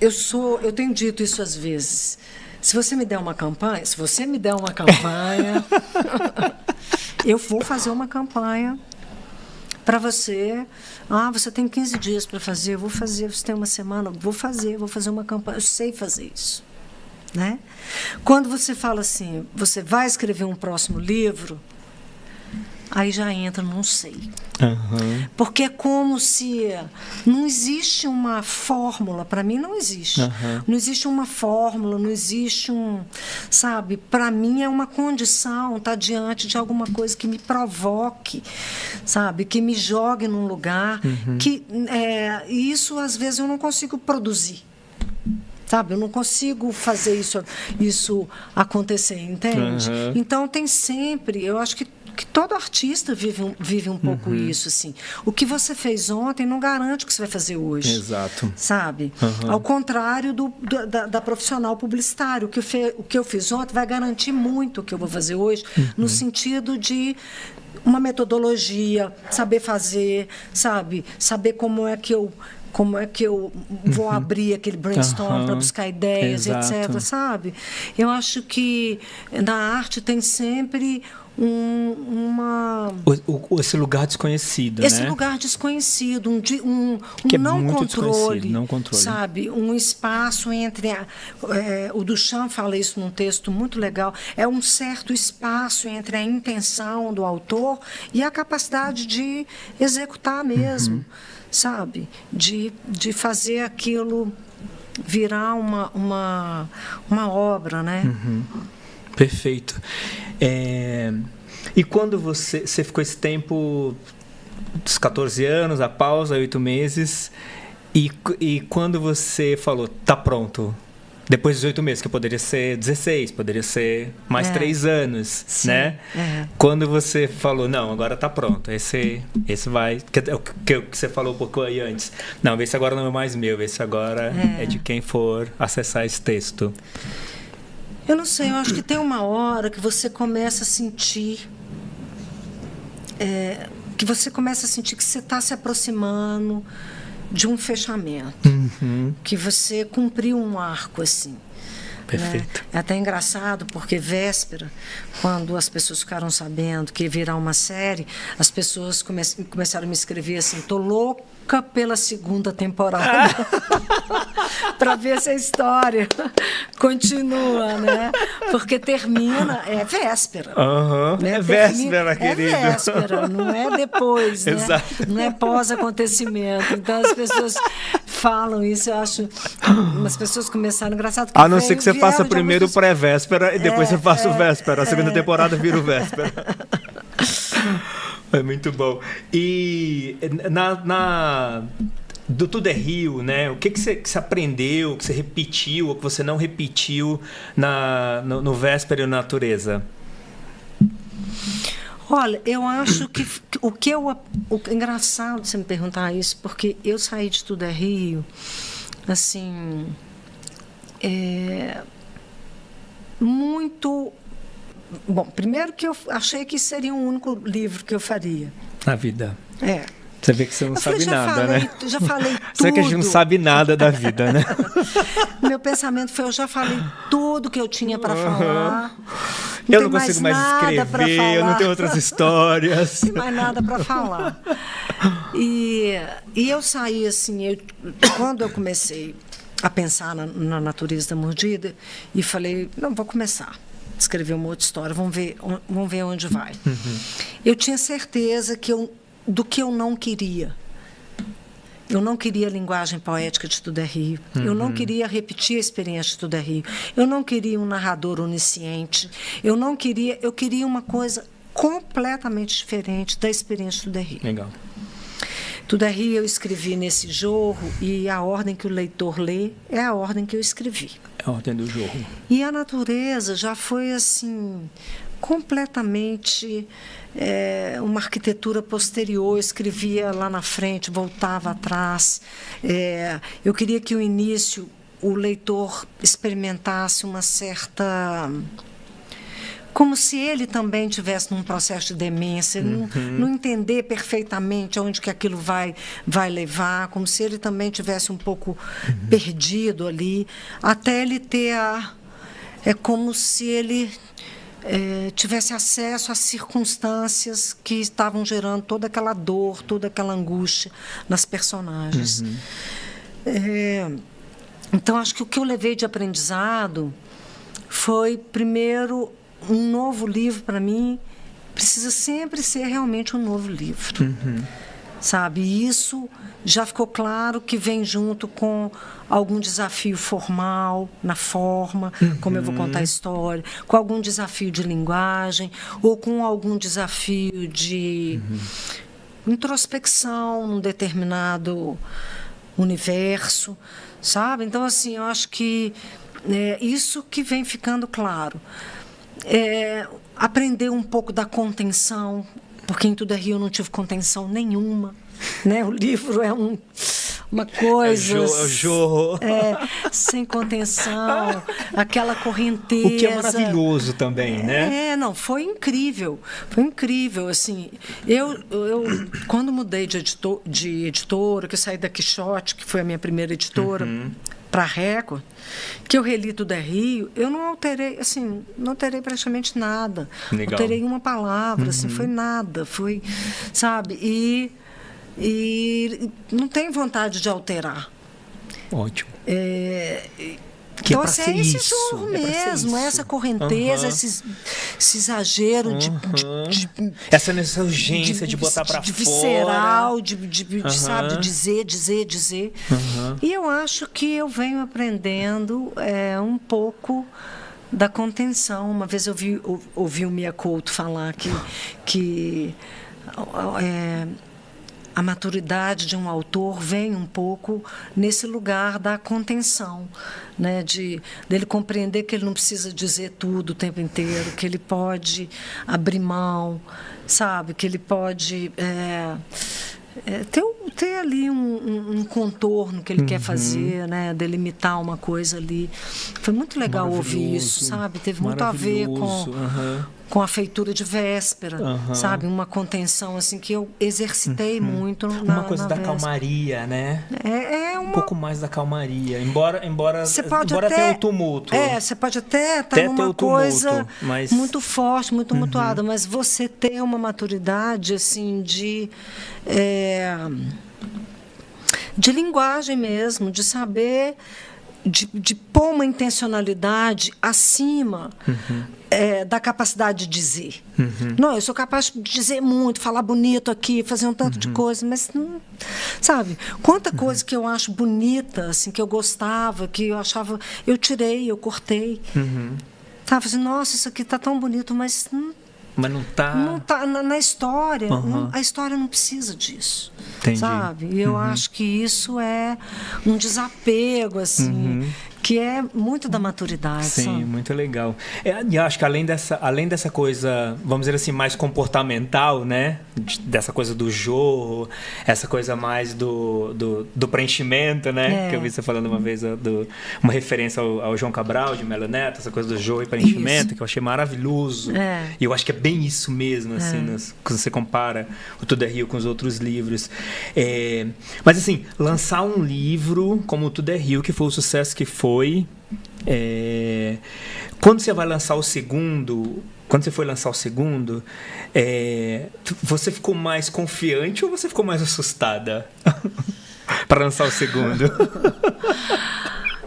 eu tenho dito isso às vezes. Se você me der uma campanha, eu vou fazer uma campanha para você. Você tem 15 dias para fazer, eu vou fazer. Você tem uma semana, vou fazer uma campanha. Eu sei fazer isso, né? Quando você fala assim, você vai escrever um próximo livro, aí já entra, não sei. Porque é como se não existe uma fórmula, para mim não existe. Não existe uma fórmula, não existe sabe, para mim é uma condição estar diante de alguma coisa que me provoque, sabe, que me jogue num lugar, e isso às vezes eu não consigo produzir. Sabe, eu não consigo fazer isso acontecer, entende? Então tem sempre, eu acho que todo artista vive um pouco isso, assim. O que você fez ontem não garante o que você vai fazer hoje. Exato. Sabe? Ao contrário da profissional publicitária. O que eu fiz ontem vai garantir muito o que eu vou fazer hoje, no sentido de uma metodologia, saber fazer, sabe? Saber como é que eu vou abrir aquele brainstorm para buscar ideias, etc., sabe? Eu acho que na arte tem sempre esse lugar desconhecido, esse lugar desconhecido, um não controle, sabe? Um espaço entre o Duchamp fala isso num texto muito legal, é um certo espaço entre a intenção do autor e a capacidade de executar mesmo, sabe? De fazer aquilo virar uma obra, né? Perfeito. E quando você ficou esse tempo, dos 14 anos, a pausa, 8 meses, e quando você falou, tá pronto, Depois de 18 meses, que poderia ser 16, poderia ser mais 3 anos, sim, né? Quando você falou, não, agora tá pronto, esse vai... Que você falou um pouco aí antes. Não, esse agora não é mais meu, esse agora é de quem for acessar esse texto. Eu não sei, eu acho que tem uma hora que você começa a sentir... que você começa a sentir que você está se aproximando de um fechamento, que você cumpriu um arco, assim. Perfeito. Né? É até engraçado, porque véspera, quando as pessoas ficaram sabendo que ia virar uma série, as pessoas começaram a me escrever assim, tô louca pela segunda temporada, para ver se a história continua, né? Porque termina, é véspera. Né? É véspera, querido. É véspera, não é depois, né? Exato. Não é pós-acontecimento. Então, as pessoas falam isso, eu acho... As pessoas começaram, engraçado... A não ser que você faça primeiro o pré-véspera e depois você faça o véspera. A segunda temporada vira o véspera. É muito bom. E do Tudo é Rio, né? O que você aprendeu, que você repetiu ou que você não repetiu no Véspera e na Natureza? Olha, eu acho que é engraçado você me perguntar isso, porque eu saí de Tudo é Rio, assim, muito... Bom, primeiro que eu achei que seria o único livro que eu faria. Na vida. Você vê que você não sabe nada, né? Já falei tudo. Você que a gente não sabe nada da vida, né? Meu pensamento foi, eu já falei tudo que eu tinha para falar. Eu não consigo mais escrever, eu não tenho outras histórias. Não tem mais nada para falar. E eu saí assim, quando eu comecei a pensar na natureza da mordida, e falei, não, vou começar. Escrever uma outra história, vamos ver onde vai. Eu tinha certeza do que eu não queria. Eu não queria a linguagem poética de Tudo é Rio. Eu não queria repetir a experiência de Tudo é Rio. Eu não queria um narrador onisciente. Eu queria uma coisa completamente diferente da experiência de Tudo é Rio. Legal. Tudo é Rio eu escrevi nesse jorro e a ordem que o leitor lê é a ordem que eu escrevi. É a ordem do jorro. E a natureza já foi assim, completamente uma arquitetura posterior. Eu escrevia lá na frente, voltava atrás. Eu queria que o início o leitor experimentasse uma certa... como se ele também estivesse num processo de demência, não entender perfeitamente aonde que aquilo vai levar, como se ele também tivesse um pouco perdido ali, até ele ter é como se ele tivesse acesso às circunstâncias que estavam gerando toda aquela dor, toda aquela angústia nas personagens. Então, acho que o que eu levei de aprendizado foi, primeiro, um novo livro, para mim, precisa sempre ser realmente um novo livro. Sabe? E isso já ficou claro que vem junto com algum desafio formal, na forma, como eu vou contar a história, com algum desafio de linguagem, ou com algum desafio de introspecção num determinado universo, sabe? Então, assim, eu acho que isso que vem ficando claro. Aprender um pouco da contenção, porque em Tudo é Rio eu não tive contenção nenhuma, né? O livro é uma coisa... É o jorro. Sem contenção, aquela correnteza... O que é maravilhoso também, né? Não, foi incrível. Foi incrível, assim. Eu quando mudei de editora, que eu saí da Quixote, que foi a minha primeira editora, para a Record, que eu reli Tudo é Rio, eu não alterei, assim, não alterei praticamente nada. Legal. Alterei uma palavra, assim, foi nada, foi, sabe? E não tenho vontade de alterar. Ótimo. Então, assim, é esse jorro mesmo, essa correnteza, esse exagero essa urgência de botar para fora. De visceral, sabe, de dizer. E eu acho que eu venho aprendendo um pouco da contenção. Uma vez eu ouvi o Mia Couto falar que a maturidade de um autor vem um pouco nesse lugar da contenção, né? Dele compreender que ele não precisa dizer tudo o tempo inteiro, que ele pode abrir mão, sabe? Que ele pode ter ali um contorno que ele quer fazer, né? Delimitar uma coisa ali. Foi muito legal ouvir isso, sabe? Teve muito a ver com a feitura de véspera, sabe? Uma contenção assim que eu exercitei muito uma coisa da calmaria, né? Um pouco mais da calmaria, embora tenha o tumulto. Você pode até estar numa coisa muito forte, muito mutuada, mas você ter uma maturidade assim de linguagem mesmo, de saber, de pôr uma intencionalidade acima da capacidade de dizer. Não, eu sou capaz de dizer muito, falar bonito aqui, fazer um tanto de coisa, mas não, sabe? Quanta coisa que eu acho bonita, assim, que eu gostava, que eu achava, eu tirei, eu cortei. Sabe, assim, nossa, isso aqui está tão bonito, mas não está... Não tá na história. A história não precisa disso. Entendi. Sabe? E eu acho que isso é um desapego, assim, que é muito da maturidade. Sim, sabe? muito legal. E eu acho que além dessa coisa, vamos dizer assim, mais comportamental, né? Dessa coisa do jorro, essa coisa mais do preenchimento, né? Que eu vi você falando uma vez, uma referência ao João Cabral, de Melo Neto, essa coisa do jorro e preenchimento, isso, que eu achei maravilhoso. E eu acho que é bem isso mesmo, assim, quando você compara o Tudo é Rio com os outros livros. Mas, assim, lançar um livro como o Tudo é Rio, que foi o sucesso que foi, quando você vai lançar o segundo, quando você foi lançar o segundo, você ficou mais confiante ou você ficou mais assustada para lançar o segundo?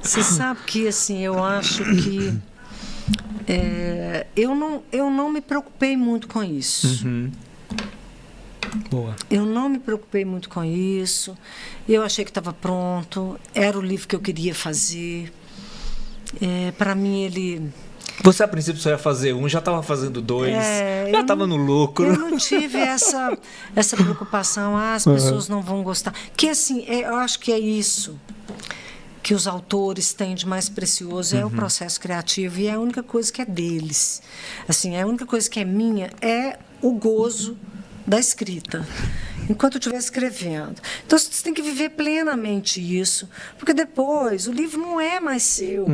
Você sabe que, assim, eu acho que eu não me preocupei muito com isso. Boa. Eu não me preocupei muito com isso. Eu achei que estava pronto. Era o livro que eu queria fazer. Para mim, ele... Você, a princípio, só ia fazer um, já estava fazendo dois, já estava no lucro. Eu não tive essa preocupação. As pessoas não vão gostar. Que, assim, eu acho que é isso que os autores têm de mais precioso, é o processo criativo, e é a única coisa que é deles. Assim, a única coisa que é minha é o gozo da escrita, enquanto eu estiver escrevendo. Então, você tem que viver plenamente isso, porque depois o livro não é mais seu.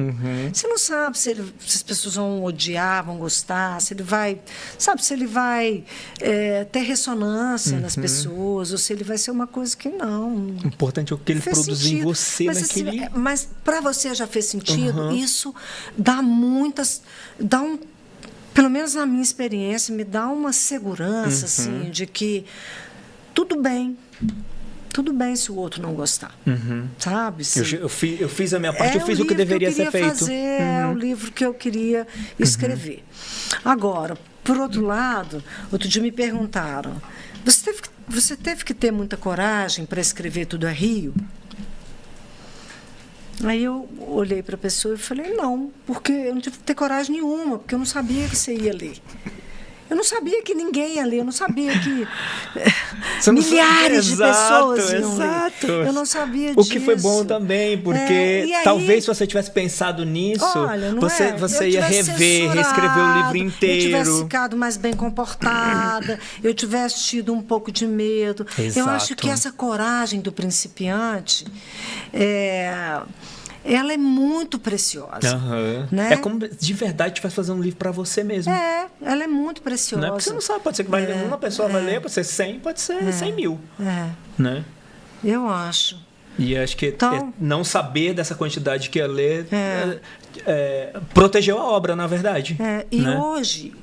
Você não sabe se as pessoas vão odiar, vão gostar, se ele vai, sabe, se ele vai ter ressonância nas pessoas, ou se ele vai ser uma coisa que não. O importante é o que ele produz em você, mas, naquele... assim, mas para você já fez sentido, isso dá pelo menos na minha experiência, me dá uma segurança, assim, de que tudo bem se o outro não gostar, sabe? Eu fiz a minha parte, eu fiz o que deveria ser feito. É o livro que eu queria escrever. Agora, por outro lado, outro dia me perguntaram, você teve que ter muita coragem para escrever Tudo é Rio? Aí eu olhei para a pessoa e falei, não, porque eu não tive que ter coragem nenhuma, porque eu não sabia que você ia ler. Eu não sabia que ninguém ia ler, eu não sabia que milhares de pessoas iam ler. Eu não sabia disso. O que foi bom também, porque talvez se você tivesse pensado nisso, você ia rever, reescrever o livro inteiro. Eu tivesse ficado mais bem comportada, eu tivesse tido um pouco de medo. Exato. Eu acho que essa coragem do principiante... ela é muito preciosa. Né? É como de verdade tivesse fazer um livro para você mesmo. Ela é muito preciosa. Não é porque você não sabe, pode ser que uma pessoa vai ler, pode ser 100, pode ser 100 mil. Né? Eu acho. E acho que não saber dessa quantidade que ia ler protegeu a obra, na verdade. E hoje,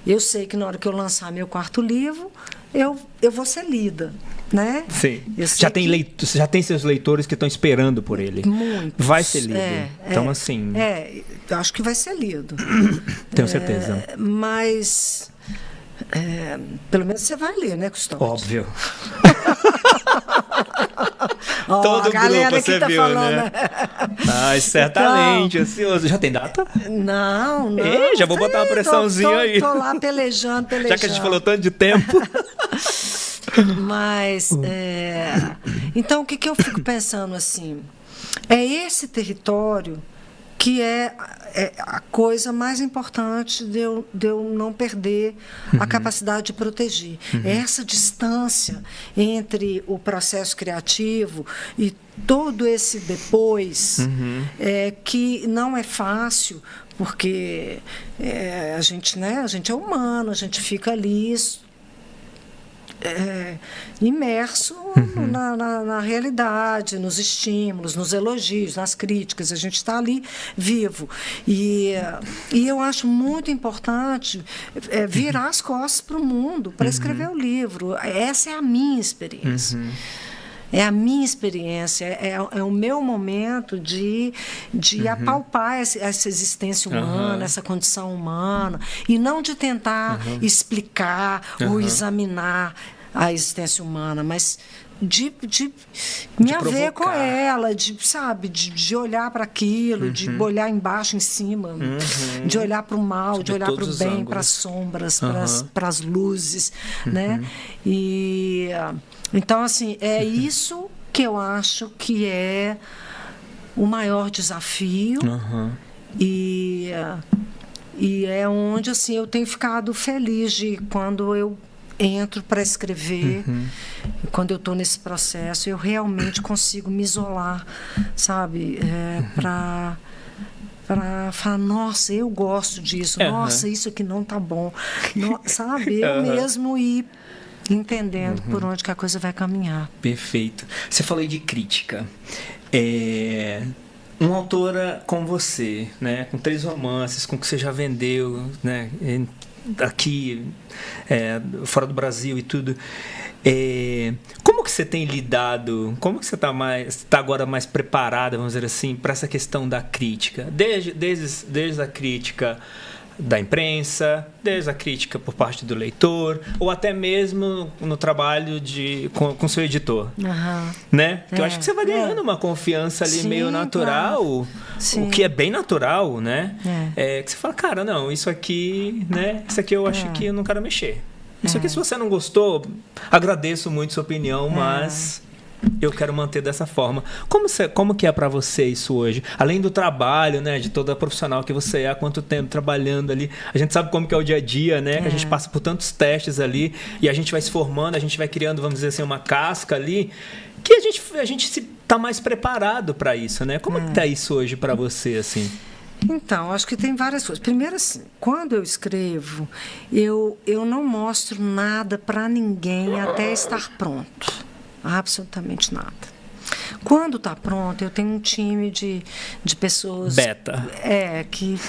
eu sei que na hora que eu lançar meu quarto livro, eu vou ser lida. Né? Sim. Já tem seus leitores que estão esperando por ele. Muitos. Vai ser lido. Então, assim... eu acho que vai ser lido. Tenho certeza. Mas... pelo menos você vai ler, né, Custódio? Óbvio. Todo a galera grupo, você tá viu, falando, né? Certamente, ansioso. Já tem data? Não. Já vou botar uma pressãozinha aí. Tô lá pelejando. Já que a gente falou tanto de tempo. Mas, então, o que eu fico pensando assim? É esse território que é a coisa mais importante de eu não perder a capacidade de proteger. É essa distância entre o processo criativo e todo esse depois, que não é fácil, porque a gente é humano, a gente fica ali imerso na realidade, nos estímulos, nos elogios, nas críticas. A gente está ali vivo. E eu acho muito importante virar as costas para o mundo, para escrever o livro. Essa é a minha experiência. É a minha experiência, é o meu momento de apalpar essa existência humana, essa condição humana, e não de tentar explicar ou examinar a existência humana, mas de me haver com ela, de olhar para aquilo, de olhar embaixo, em cima, de olhar para o mal, de olhar para o bem, para as sombras, para as luzes, né? Então, assim, é isso que eu acho que é o maior desafio e é onde, assim, eu tenho ficado feliz de quando eu entro para escrever, e quando eu estou nesse processo, eu realmente consigo me isolar, sabe? Para falar, nossa, eu gosto disso, nossa, isso aqui não tá bom, sabe? Eu mesmo ir entendendo por onde que a coisa vai caminhar. Perfeito. Você falou aí de crítica. Uma autora como você, né, com 3 romances, com que você já vendeu, né, aqui, fora do Brasil e tudo, como que você tem lidado, como que você está agora mais preparada, vamos dizer assim, para essa questão da crítica? Desde a crítica da imprensa, desde a crítica por parte do leitor, ou até mesmo no trabalho com seu editor, né? Porque eu acho que você vai ganhando uma confiança ali meio natural, o que é bem natural, né? Que você fala, cara, não, isso aqui, né? Isso aqui eu acho que eu não quero mexer. Isso aqui, se você não gostou, agradeço muito sua opinião, mas eu quero manter dessa forma. Como que é para você isso hoje? Além do trabalho, né, de toda a profissional que você há quanto tempo trabalhando ali, a gente sabe como que é o dia a dia, né, que a gente passa por tantos testes ali e a gente vai se formando, a gente vai criando, vamos dizer assim, uma casca ali, que a gente tá mais preparado para isso, né? Como é que tá isso hoje para você, assim? Então, acho que tem várias coisas. Primeiro, assim, quando eu escrevo, eu não mostro nada para ninguém até estar pronto. Absolutamente nada. Quando está pronto, eu tenho um time de pessoas beta que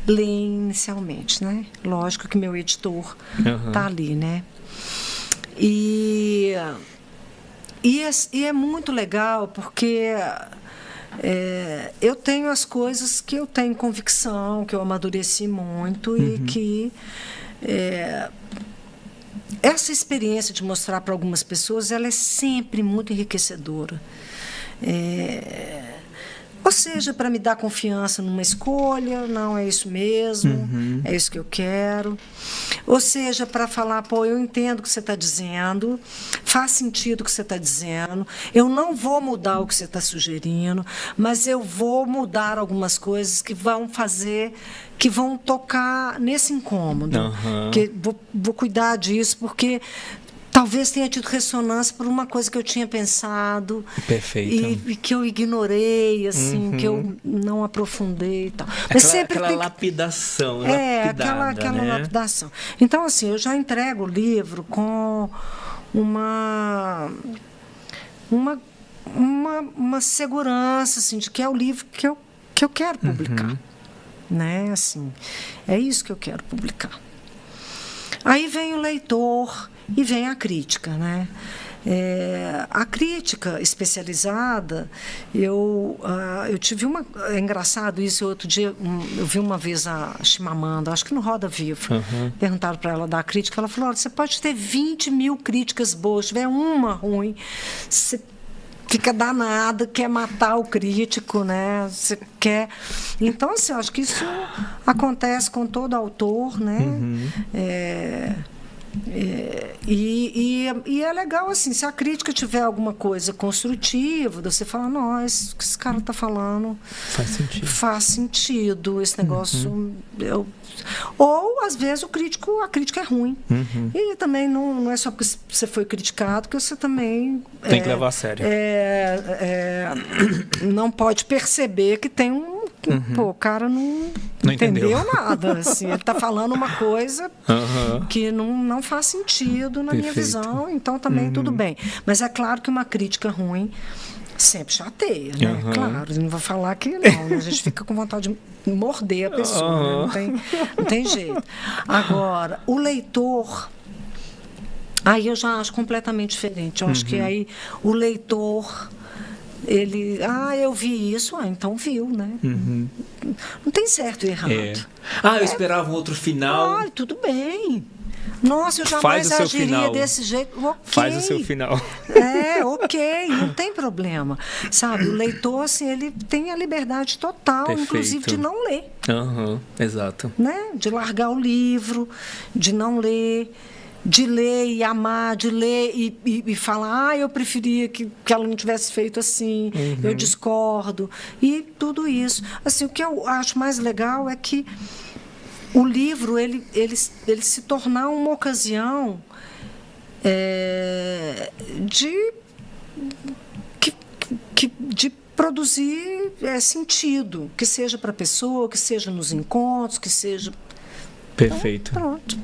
leem inicialmente, né? Lógico que meu editor está ali, né? E é muito legal porque eu tenho as coisas que eu tenho convicção, que eu amadureci muito e que essa experiência de mostrar para algumas pessoas, ela é sempre muito enriquecedora. Ou seja, para me dar confiança numa escolha, não é isso mesmo, é isso que eu quero. Ou seja, para falar, pô, eu entendo o que você está dizendo, faz sentido o que você está dizendo, eu não vou mudar o que você está sugerindo, mas eu vou mudar algumas coisas que vão fazer, que vão tocar nesse incômodo. Que vou cuidar disso, porque talvez tenha tido ressonância por uma coisa que eu tinha pensado. Perfeito. E que eu ignorei, assim, que eu não aprofundei e tal. Mas sempre aquela lapidação. Aquela lapidação. Então, assim, eu já entrego o livro com uma segurança, assim, de que é o livro que eu quero publicar. Né? Assim, é isso que eu quero publicar. Aí vem o leitor e vem a crítica, né? A crítica especializada, eu tive uma... É engraçado isso, outro dia eu vi uma vez a Chimamanda, acho que no Roda Viva, perguntaram para ela da crítica, ela falou, olha, você pode ter 20 mil críticas boas, se tiver uma ruim, você fica danado, quer matar o crítico, né? Você quer... Então, assim, eu acho que isso acontece com todo autor, né? E é legal, assim, se a crítica tiver alguma coisa construtiva, você fala, não, isso que esse cara está falando faz sentido, esse negócio... Ou, às vezes, a crítica é ruim. E também não é só porque você foi criticado que você também... Tem que levar a sério. Não pode perceber que tem Pô, o cara não entendeu nada. Assim, ele está falando uma coisa que não faz sentido na minha visão, então também tudo bem. Mas é claro que uma crítica ruim sempre chateia, né? Claro, não vou falar que não. A gente fica com vontade de morder a pessoa, né? Não tem jeito. Agora, o leitor... Aí eu já acho completamente diferente. Eu acho que aí o leitor... Ele, eu vi isso, então viu, né? Não tem certo e errado. Eu esperava um outro final. Tudo bem. Nossa, eu jamais agiria desse jeito. Okay. Faz o seu final. Ok, não tem problema. Sabe, o leitor, assim, ele tem a liberdade total, inclusive, de não ler. Exato. Né? De largar o livro, de não ler, de ler e amar, de ler e falar, eu preferia que ela não tivesse feito assim, eu discordo, e tudo isso. Assim, o que eu acho mais legal é que o livro ele se tornar uma ocasião de produzir sentido, que seja para a pessoa, que seja nos encontros, que seja... Perfeito. Então, pronto.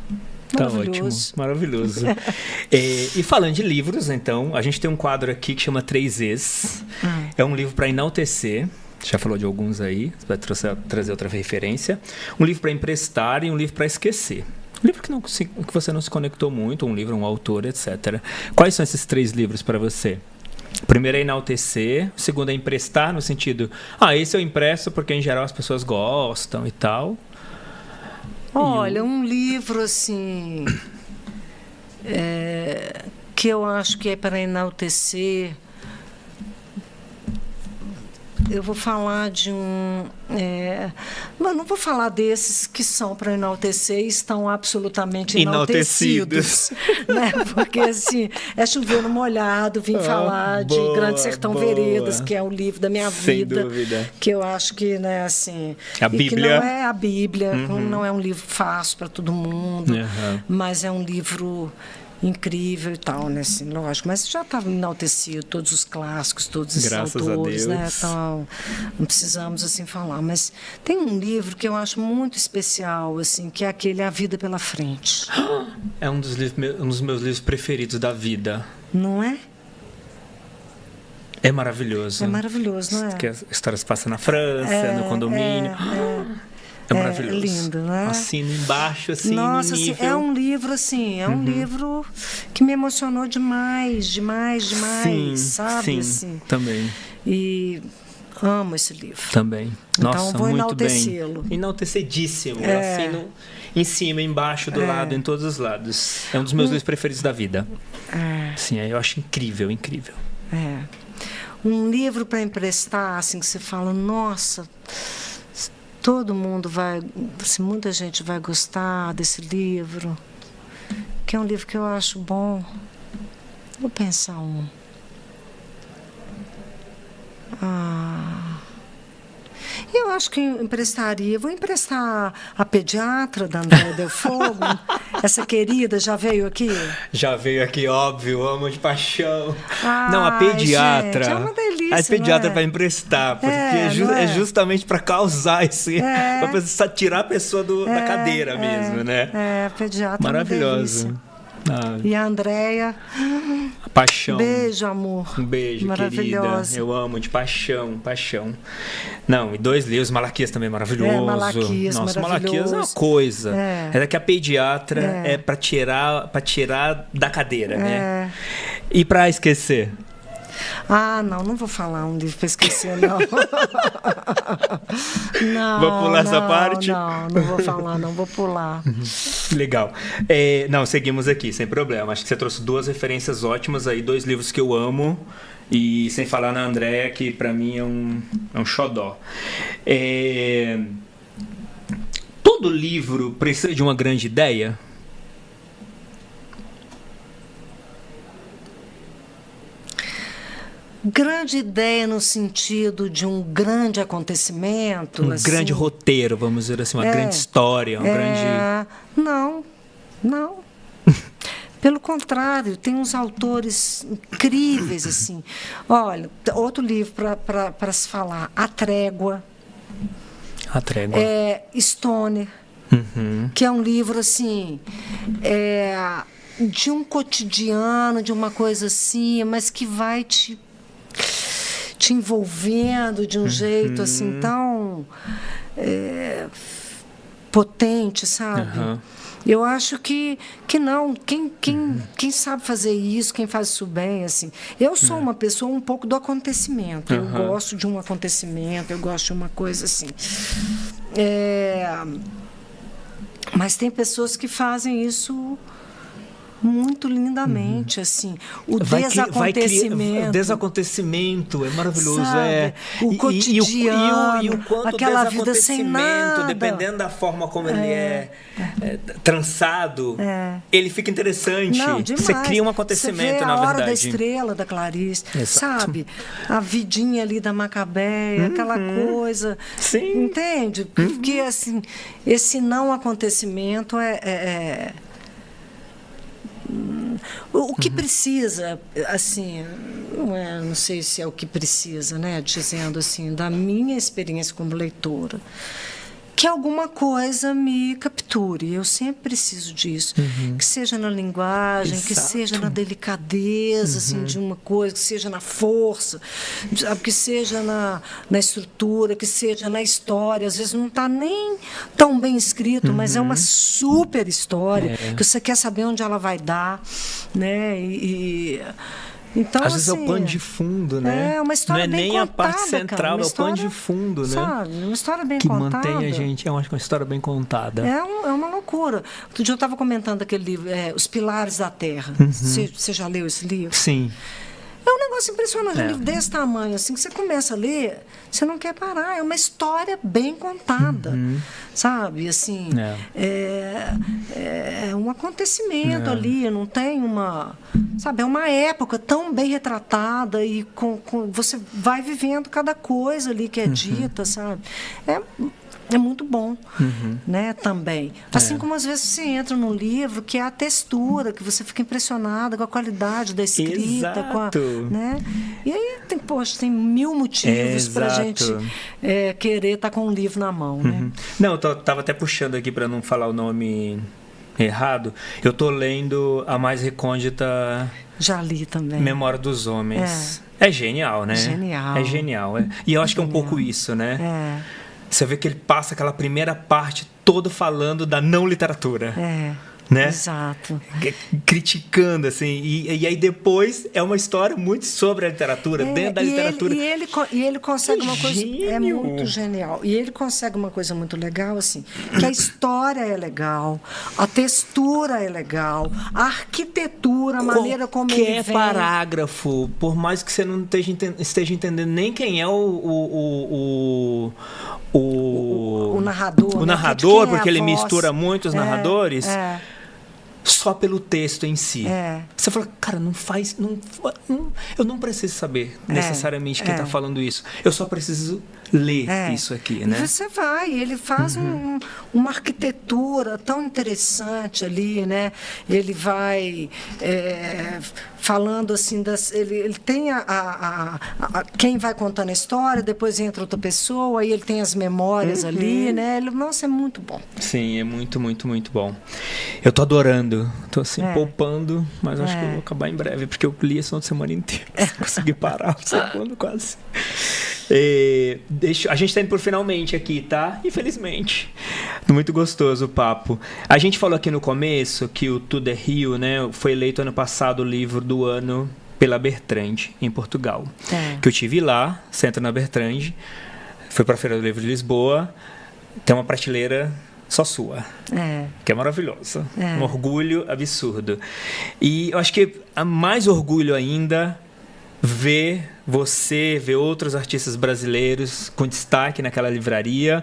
Tá ótimo, maravilhoso. E falando de livros, então, a gente tem um quadro aqui que chama 3Es. É um livro para enaltecer. Já falou de alguns aí, você vai trazer outra referência. Um livro para emprestar e um livro para esquecer. Um livro que você não se conectou muito, um livro, um autor, etc. Quais são esses 3 livros para você? O primeiro é enaltecer, o segundo é emprestar, no sentido, esse eu empresto porque em geral as pessoas gostam e tal. Olha, um livro assim que eu acho que é para enaltecer. Eu vou falar de mas não vou falar desses que são para enaltecer e estão absolutamente enaltecidos. Né? Porque, assim, é chover no molhado, vim falar de Grande Sertão Veredas, que é o livro da minha vida. Sem dúvida. Que eu acho que, né, assim... A Bíblia. Que não é a Bíblia, não é um livro fácil para todo mundo, mas é um livro... incrível e tal, né? Assim, lógico, mas já estava enaltecido, todos os clássicos, todos esses autores, né? Então, não precisamos assim falar. Mas tem um livro que eu acho muito especial, assim, que é aquele A Vida pela Frente. É um dos meus livros preferidos da vida. Não é? É maravilhoso. É maravilhoso, não é? Que a história se passa na França, no condomínio. É maravilhoso. É lindo, né? Assino embaixo, assim, nossa, no nível... assim, é um livro, assim, um livro que me emocionou demais, sim, sabe? Sim, assim. Também. E amo esse livro. Também. Nossa, então, vou muito enaltecê-lo. Bem. Enaltecidíssimo. Assino em cima, embaixo, do lado, em todos os lados. É um dos meus livros preferidos da vida. Sim, eu acho incrível. Um livro para emprestar, assim, que você fala, nossa... Todo mundo muita gente vai gostar desse livro, que é um livro que eu acho bom. Vou pensar um. Eu acho que emprestaria. Vou emprestar a Pediatra da Andréa Del Fogo. Essa querida já veio aqui? Já veio aqui, óbvio, amo de paixão. Não, a Pediatra. Gente, é uma delícia. A Pediatra vai emprestar, porque é justamente para causar esse. Para tirar a pessoa da cadeira mesmo, né? A Pediatra. Maravilhoso. E a Andréia. Paixão. Beijo, amor. Um beijo, maravilhosa. Querida. Eu amo de paixão. Não, e 2 livros, Malaquias também é maravilhoso. Malaquias, nossa, Malaquias é uma coisa. É que a Pediatra é para tirar da cadeira, né? E para esquecer? Não vou falar um livro para esquecer, não. Vou pular essa parte? Não vou falar, não vou pular. Legal. Não, seguimos aqui, sem problema. Acho que você trouxe 2 referências ótimas aí, 2 livros que eu amo. E sem falar na Andréa, que para mim é um xodó. Todo livro precisa de uma grande ideia? grande ideia no sentido de um grande acontecimento. Um assim, grande roteiro, vamos dizer assim, uma grande história, grande... Não. Pelo contrário, tem uns autores incríveis, assim. Olha, outro livro para se falar, A Trégua. A Trégua. Stoner, que é um livro, assim, de um cotidiano, de uma coisa assim, mas que vai te envolvendo de um jeito, assim, tão potente, sabe? Eu acho que não. Quem sabe fazer isso, quem faz isso bem, assim. Eu sou uma pessoa um pouco do acontecimento. Eu gosto de um acontecimento, eu gosto de uma coisa assim. Mas tem pessoas que fazem isso muito lindamente, assim. O desacontecimento. O desacontecimento é maravilhoso, sabe? O cotidiano, e o quanto aquela vida sem nada. dependendo da forma como ele é trançado, ele fica interessante. Não, demais. Você cria um acontecimento, na verdade. A Hora da Estrela, da Clarice, exato. Sabe? A vidinha ali da Macabeia, aquela coisa. Sim. Entende? Porque, assim, esse não acontecimento o que precisa, assim, não sei se é o que precisa, né? Dizendo assim, da minha experiência como leitora, que alguma coisa me capture. Eu sempre preciso disso. Que seja na linguagem, exato. Que seja na delicadeza assim, de uma coisa, que seja na força, que seja na estrutura, que seja na história. Às vezes não está nem tão bem escrito, mas é uma super história, que você quer saber onde ela vai dar, né? Então, às vezes é o pano de fundo, né? É uma história bem contada. Não é nem a parte central, é o pano de fundo, né? Sabe? Uma história bem que contada. Que mantém a gente, eu acho que é uma história bem contada. É uma loucura. Outro dia eu estava comentando aquele livro, Os Pilares da Terra. Você já leu esse livro? Sim. É um negócio impressionante, um livro desse tamanho, assim, que você começa a ler, você não quer parar. É uma história bem contada, sabe? Assim, é um acontecimento ali, não tem uma... Sabe, é uma época tão bem retratada e você vai vivendo cada coisa ali que é dita, sabe? É muito bom, né, também. Assim como às vezes você entra num livro que é a textura, que você fica impressionada com a qualidade da escrita. Exato. Né? E aí tem mil motivos para a gente querer estar com um livro na mão. Né? Não, eu estava até puxando aqui para não falar o nome errado. Eu estou lendo A Mais Recôndita... Já li também. Memória dos Homens. É genial, né? Genial. É genial. E eu acho que é um pouco isso, né? Você vê que ele passa aquela primeira parte toda falando da não literatura. Né? Exato. Criticando, assim. E aí depois é uma história muito sobre a literatura, dentro da literatura. E ele consegue uma coisa... É muito genial. E ele consegue uma coisa muito legal, assim, que a história é legal, a textura é legal, a arquitetura, a maneira como ele vem... Qualquer parágrafo, por mais que você não esteja entendendo nem quem é o narrador. O narrador, porque ele mistura muitos narradores. Só pelo texto em si. Você fala, cara, eu não preciso saber necessariamente quem está falando isso. Eu só preciso ler isso aqui, né? E você vai, ele faz uma arquitetura tão interessante ali, né? Ele vai falando assim, ele tem quem vai contando a história, depois entra outra pessoa, aí ele tem as memórias ali, né? Nossa, é muito bom. Sim, é muito, muito, muito bom. Eu tô adorando. Tô assim, poupando, mas acho que eu vou acabar em breve, porque eu li essa semana inteira. Consegui parar o segundo quase. A gente está indo por finalmente aqui, tá? Infelizmente. Muito gostoso o papo. A gente falou aqui no começo que o Tudo é Rio, né? Foi eleito ano passado o livro do ano pela Bertrand, em Portugal. Que eu tive lá, Centro na Bertrand. Fui para a Feira do Livro de Lisboa. Tem uma prateleira só sua, que é maravilhosa. Um orgulho absurdo. E eu acho que há mais orgulho ainda ver outros artistas brasileiros com destaque naquela livraria,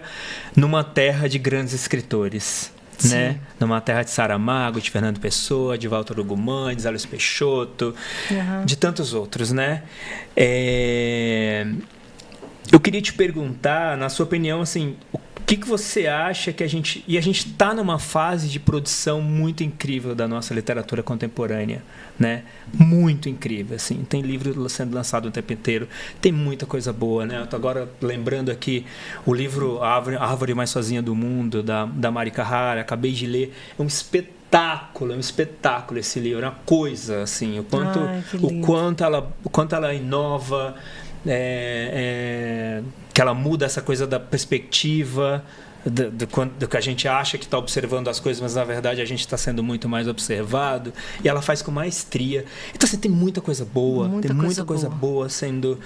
numa terra de grandes escritores. né? Numa Terra de Saramago, de Fernando Pessoa, de Walter Hugo Mendes, Aloysio Peixoto, de tantos outros, né? Eu queria te perguntar, na sua opinião, assim, o que você acha que a gente está numa fase de produção muito incrível da nossa literatura contemporânea, né? Muito incrível, assim. Tem livro sendo lançado o tempo inteiro, tem muita coisa boa, né? Eu tô agora lembrando aqui o livro A Árvore Mais Sozinha do Mundo, da Mari Carrara, acabei de ler, é um espetáculo esse livro, é uma coisa, assim, o quanto ela inova, que ela muda essa coisa da perspectiva do que a gente acha que está observando as coisas, mas na verdade a gente está sendo muito mais observado, e ela faz com maestria. Então assim, tem muita coisa boa, muita coisa boa sendo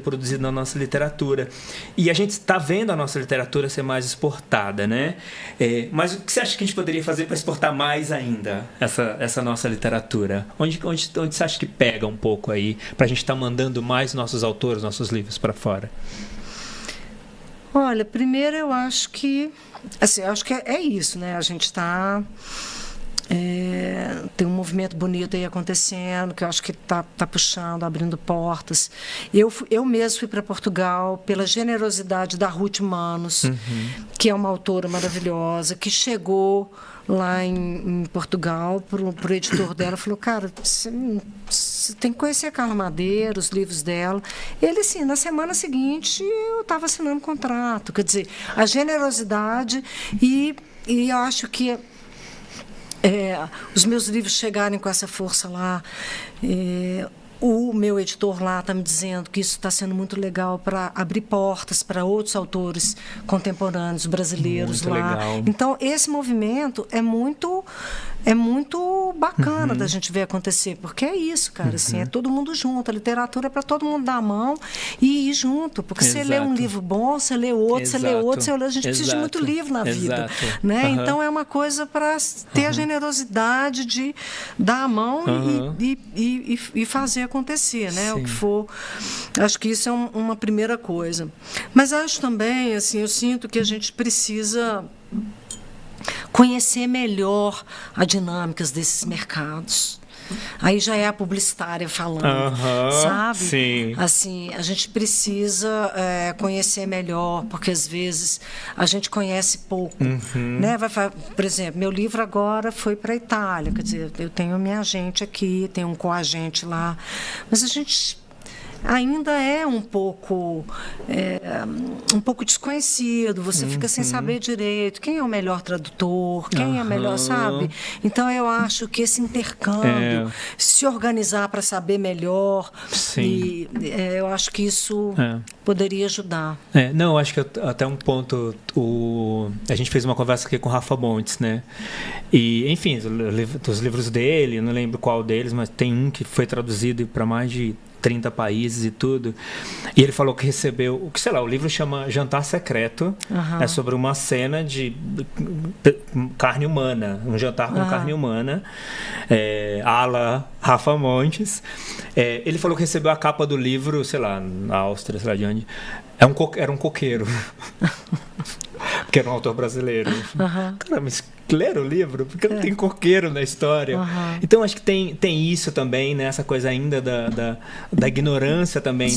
produzida na nossa literatura, e a gente está vendo a nossa literatura ser mais exportada, né? Mas o que você acha que a gente poderia fazer para exportar mais ainda essa nossa literatura? Onde você acha que pega um pouco aí para a gente estar mandando mais nossos autores, nossos livros para fora? Olha, primeiro eu acho que é isso, né? A gente está tem um movimento bonito aí acontecendo, que eu acho que está puxando, abrindo portas. Eu mesmo fui para Portugal pela generosidade da Ruth Manos, que é uma autora maravilhosa, que chegou lá em Portugal para o editor dela, falou: cara, você tem que conhecer a Carla Madeira, os livros dela. Ele, assim, na semana seguinte eu estava assinando um contrato. Quer dizer, a generosidade, e eu acho que os meus livros chegarem com essa força lá. O meu editor lá está me dizendo que isso está sendo muito legal para abrir portas para outros autores contemporâneos brasileiros muito lá. Legal. Então, esse movimento é muito bacana da gente ver acontecer, porque é isso, cara, assim, é todo mundo junto. A literatura é para todo mundo dar a mão e ir junto, porque você lê um livro bom, você lê outro, você lê outro, a gente precisa de muito livro na vida, né? Então, é uma coisa para ter a generosidade de dar a mão e fazer acontecer, né? O que for. Acho que isso é uma primeira coisa. Mas acho também, assim, eu sinto que a gente precisa conhecer melhor as dinâmicas desses mercados. Aí já é a publicitária falando, sabe? Sim. Assim, a gente precisa conhecer melhor, porque às vezes a gente conhece pouco, né? Por exemplo, meu livro agora foi para a Itália, quer dizer, eu tenho minha agente aqui, tenho um coagente lá, mas a gente ainda é um pouco desconhecido, você fica sem saber direito quem é o melhor tradutor, quem é o melhor, sabe? Então, eu acho que esse intercâmbio, se organizar para saber melhor, e eu acho que isso poderia ajudar. Não, acho que até um ponto, a gente fez uma conversa aqui com o Rafa Montes, né? E, enfim, dos livros dele, eu não lembro qual deles, mas tem um que foi traduzido para mais de 30 países e tudo. E ele falou que recebeu, sei lá, o livro chama Jantar Secreto. É sobre uma cena de carne humana, um jantar com carne humana, ala Rafa Montes. Ele falou que recebeu a capa do livro, sei lá, na Áustria, sei lá de onde. Era um coqueiro. Porque era um autor brasileiro. Cara, mas leram o livro? Porque não tem coqueiro na história. Então, acho que tem isso também, né? Essa coisa ainda da ignorância também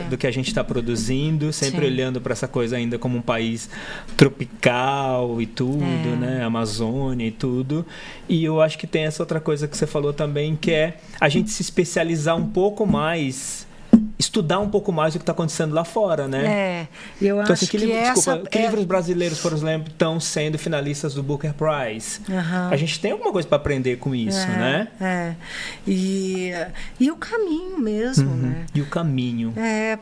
do que a gente está produzindo, sempre olhando para essa coisa ainda como um país tropical e tudo, né? Amazônia e tudo. E eu acho que tem essa outra coisa que você falou também, que é a gente se especializar um pouco mais, estudar um pouco mais o que está acontecendo lá fora, né? Eu então, acho que livros brasileiros, por exemplo, estão sendo finalistas do Booker Prize? A gente tem alguma coisa para aprender com isso, né? E o caminho mesmo, né? E o caminho.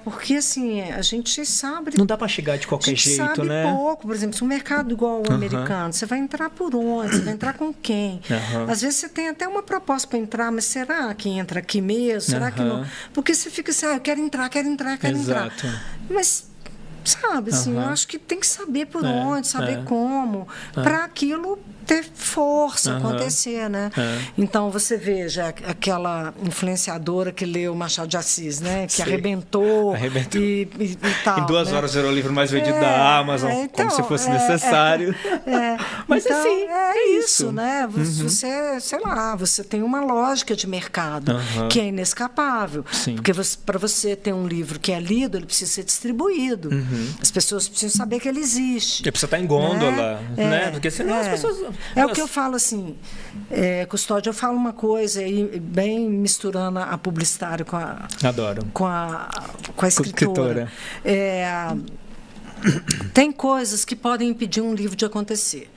Porque assim, a gente sabe... Não dá para chegar de qualquer jeito, sabe, né? pouco. Por exemplo, se um mercado igual ao americano, você vai entrar por onde? Você vai entrar com quem? Às vezes você tem até uma proposta para entrar, mas será que entra aqui mesmo? Será que não? Porque você fica assim, eu quero entrar. Exato. Mas Sabe, assim, eu acho que tem que saber por onde, saber como, para aquilo ter força, acontecer, né? Então, você veja aquela influenciadora que leu Machado de Assis, né? Que arrebentou. E tal. Em 2 horas era o livro mais vendido da Amazon, então, como se fosse necessário. Mas então, assim, é isso, né? Você, sei lá, você tem uma lógica de mercado que é inescapável. Sim. Porque para você ter um livro que é lido, ele precisa ser distribuído. As pessoas precisam saber que ele existe. Ele precisa estar em gôndola, né? Porque senão as pessoas... É o que eu falo assim, Custódio, eu falo uma coisa aí, bem misturando a publicitária com a... Adoro. Com a escritora. Tem coisas que podem impedir um livro de acontecer.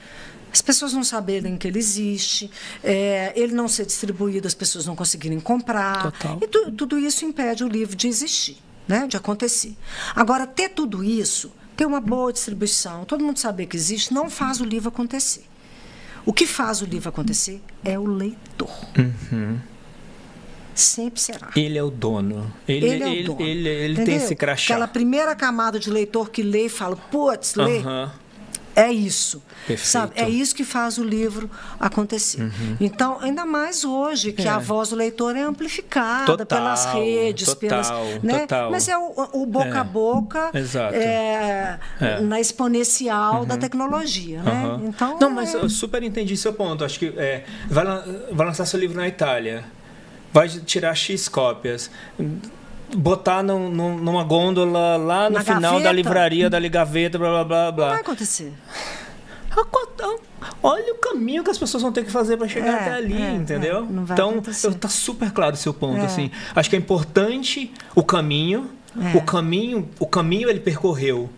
As pessoas não saberem que ele existe, ele não ser distribuído, as pessoas não conseguirem comprar. Total. E tudo isso impede o livro de existir, né? De acontecer. Agora, ter tudo isso, ter uma boa distribuição, todo mundo saber que existe, não faz o livro acontecer. O que faz o livro acontecer é o leitor. Sempre será. Ele é o dono. Ele é o dono. Ele tem esse crachá. Aquela primeira camada de leitor que lê e fala, putz, lê. É isso. Perfeito. Sabe? É isso que faz o livro acontecer. Então, ainda mais hoje, que a voz do leitor é amplificada pelas redes, total. Mas é o boca a boca na exponencial da tecnologia. Né? Então, não, mas eu super entendi seu ponto. Acho que vai lançar seu livro na Itália. Vai tirar X cópias. Botar numa gôndola lá no final gaveta da livraria, da gaveta, blá, blá, blá, blá. Não vai acontecer. Olha o caminho que as pessoas vão ter que fazer para chegar até ali, entendeu? Não vai então, acontecer. tá super claro o seu ponto. Assim. Acho que é importante o caminho. O caminho ele percorreu.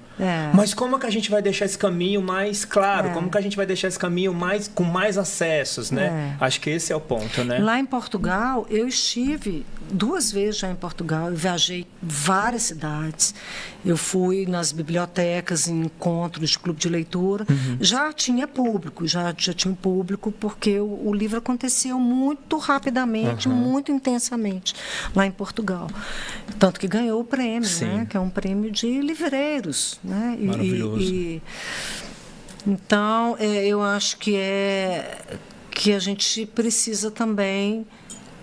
Mas como que a gente vai deixar esse caminho mais claro? Como que a gente vai deixar esse caminho com mais acessos, né? Acho que esse é o ponto, né? Lá em Portugal, eu estive 2 vezes já em Portugal. Eu viajei várias cidades. Eu fui nas bibliotecas, em encontros de clube de leitura. Já tinha público, já tinha público, porque o livro aconteceu muito rapidamente, muito intensamente lá em Portugal. Tanto que ganhou o prêmio, né? Que é um prêmio de livreiros. Né? Maravilhoso. Então, eu acho que a gente precisa também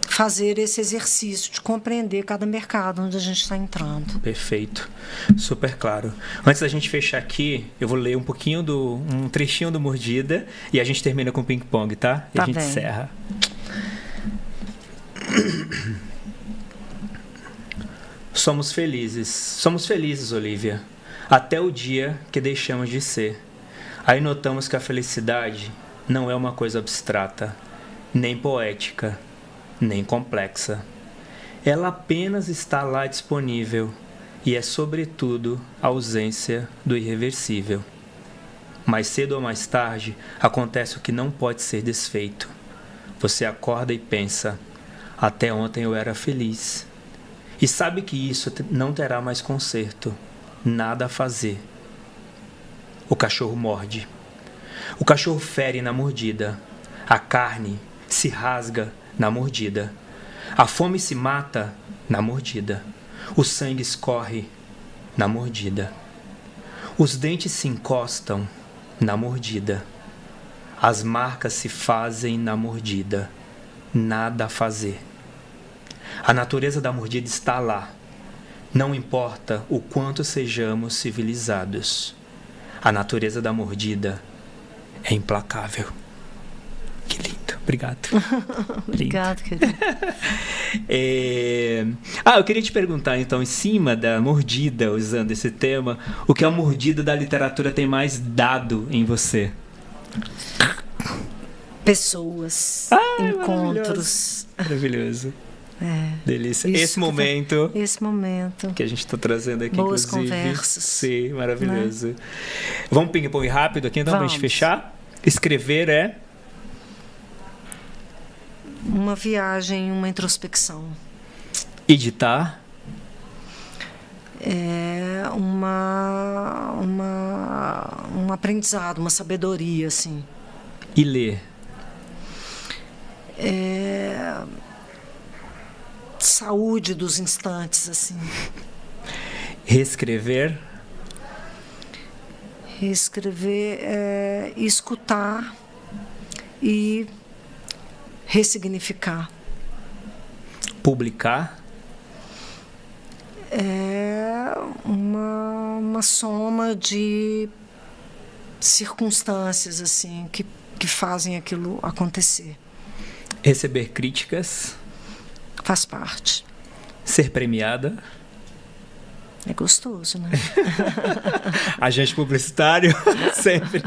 fazer esse exercício de compreender cada mercado onde a gente está entrando. Perfeito. Super claro. Antes da gente fechar aqui, eu vou ler um trechinho do Mordida e a gente termina com ping-pong, tá? E a gente encerra. Somos felizes, Olivia, até o dia que deixamos de ser. Aí notamos que a felicidade não é uma coisa abstrata, nem poética, nem complexa. Ela apenas está lá disponível e é, sobretudo, a ausência do irreversível. Mais cedo ou mais tarde, acontece o que não pode ser desfeito. Você acorda e pensa, até ontem eu era feliz. E sabe que isso não terá mais conserto. Nada a fazer. O cachorro morde. O cachorro fere na mordida. A carne se rasga na mordida. A fome se mata na mordida. O sangue escorre na mordida. Os dentes se encostam na mordida. As marcas se fazem na mordida. Nada a fazer. A natureza da mordida está lá. Não importa o quanto sejamos civilizados. A natureza da mordida é implacável. Que lindo. Obrigado. Obrigado, querido. Eu queria te perguntar, então, em cima da mordida, usando esse tema, o que a mordida da literatura tem mais dado em você? Pessoas, encontros. Maravilhoso. Delícia. Esse momento que a gente está trazendo aqui, boas inclusive. Conversas. Sim, maravilhoso. Né? Vamos ping-pong rápido aqui, então, para a gente fechar? Escrever é? Uma viagem, uma introspecção. Editar? É um aprendizado, uma sabedoria, assim. E ler? Saúde dos instantes, assim. Reescrever? Reescrever é escutar e ressignificar. Publicar? É uma soma de circunstâncias assim que fazem aquilo acontecer. Receber críticas? Faz parte. Ser premiada? É gostoso, né? Agente publicitário? Sempre.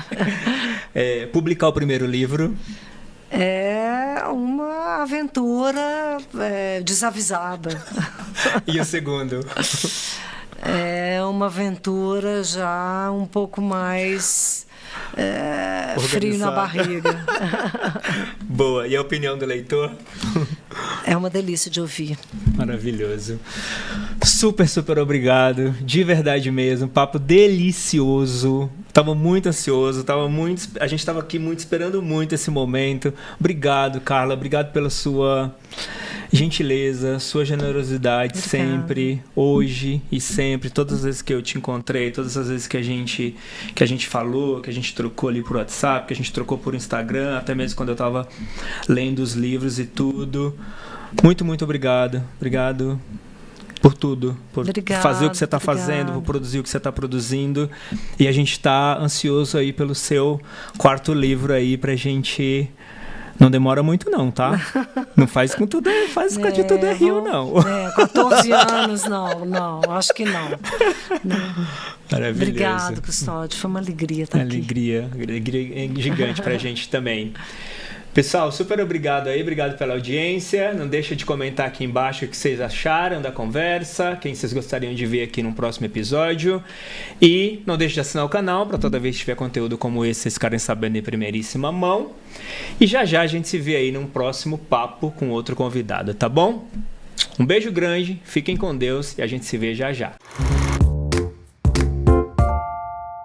Publicar o primeiro livro? É uma aventura desavisada. E o segundo? É uma aventura já um pouco mais frio na barriga. Boa. E a opinião do leitor? É uma delícia de ouvir. Maravilhoso. Super, super obrigado. De verdade mesmo. Papo delicioso. Tava muito ansioso. A gente estava aqui esperando muito esse momento. Obrigado, Carla. Obrigado pela sua gentileza, sua generosidade. Obrigada. Sempre, hoje e sempre. Todas as vezes que eu te encontrei, todas as vezes que a gente falou, que a gente trocou ali por WhatsApp, que a gente trocou por Instagram, até mesmo quando eu estava lendo os livros e tudo. Muito, muito obrigado. Obrigado por tudo, por fazer o que você está fazendo, por produzir o que você está produzindo. E a gente está ansioso aí pelo seu quarto livro aí pra gente... Não demora muito não, tá? Não faz com tudo, faz com de tudo é rio, não. 14 anos, não, acho que não. Maravilhoso. Obrigado, Custódio, foi uma alegria estar aqui. Alegria gigante pra gente também. Pessoal, super obrigado aí, obrigado pela audiência. Não deixa de comentar aqui embaixo o que vocês acharam da conversa, quem vocês gostariam de ver aqui no próximo episódio. E não deixe de assinar o canal para toda vez que tiver conteúdo como esse, vocês ficarem sabendo em primeiríssima mão. E já a gente se vê aí num próximo papo com outro convidado, tá bom? Um beijo grande, fiquem com Deus e a gente se vê já.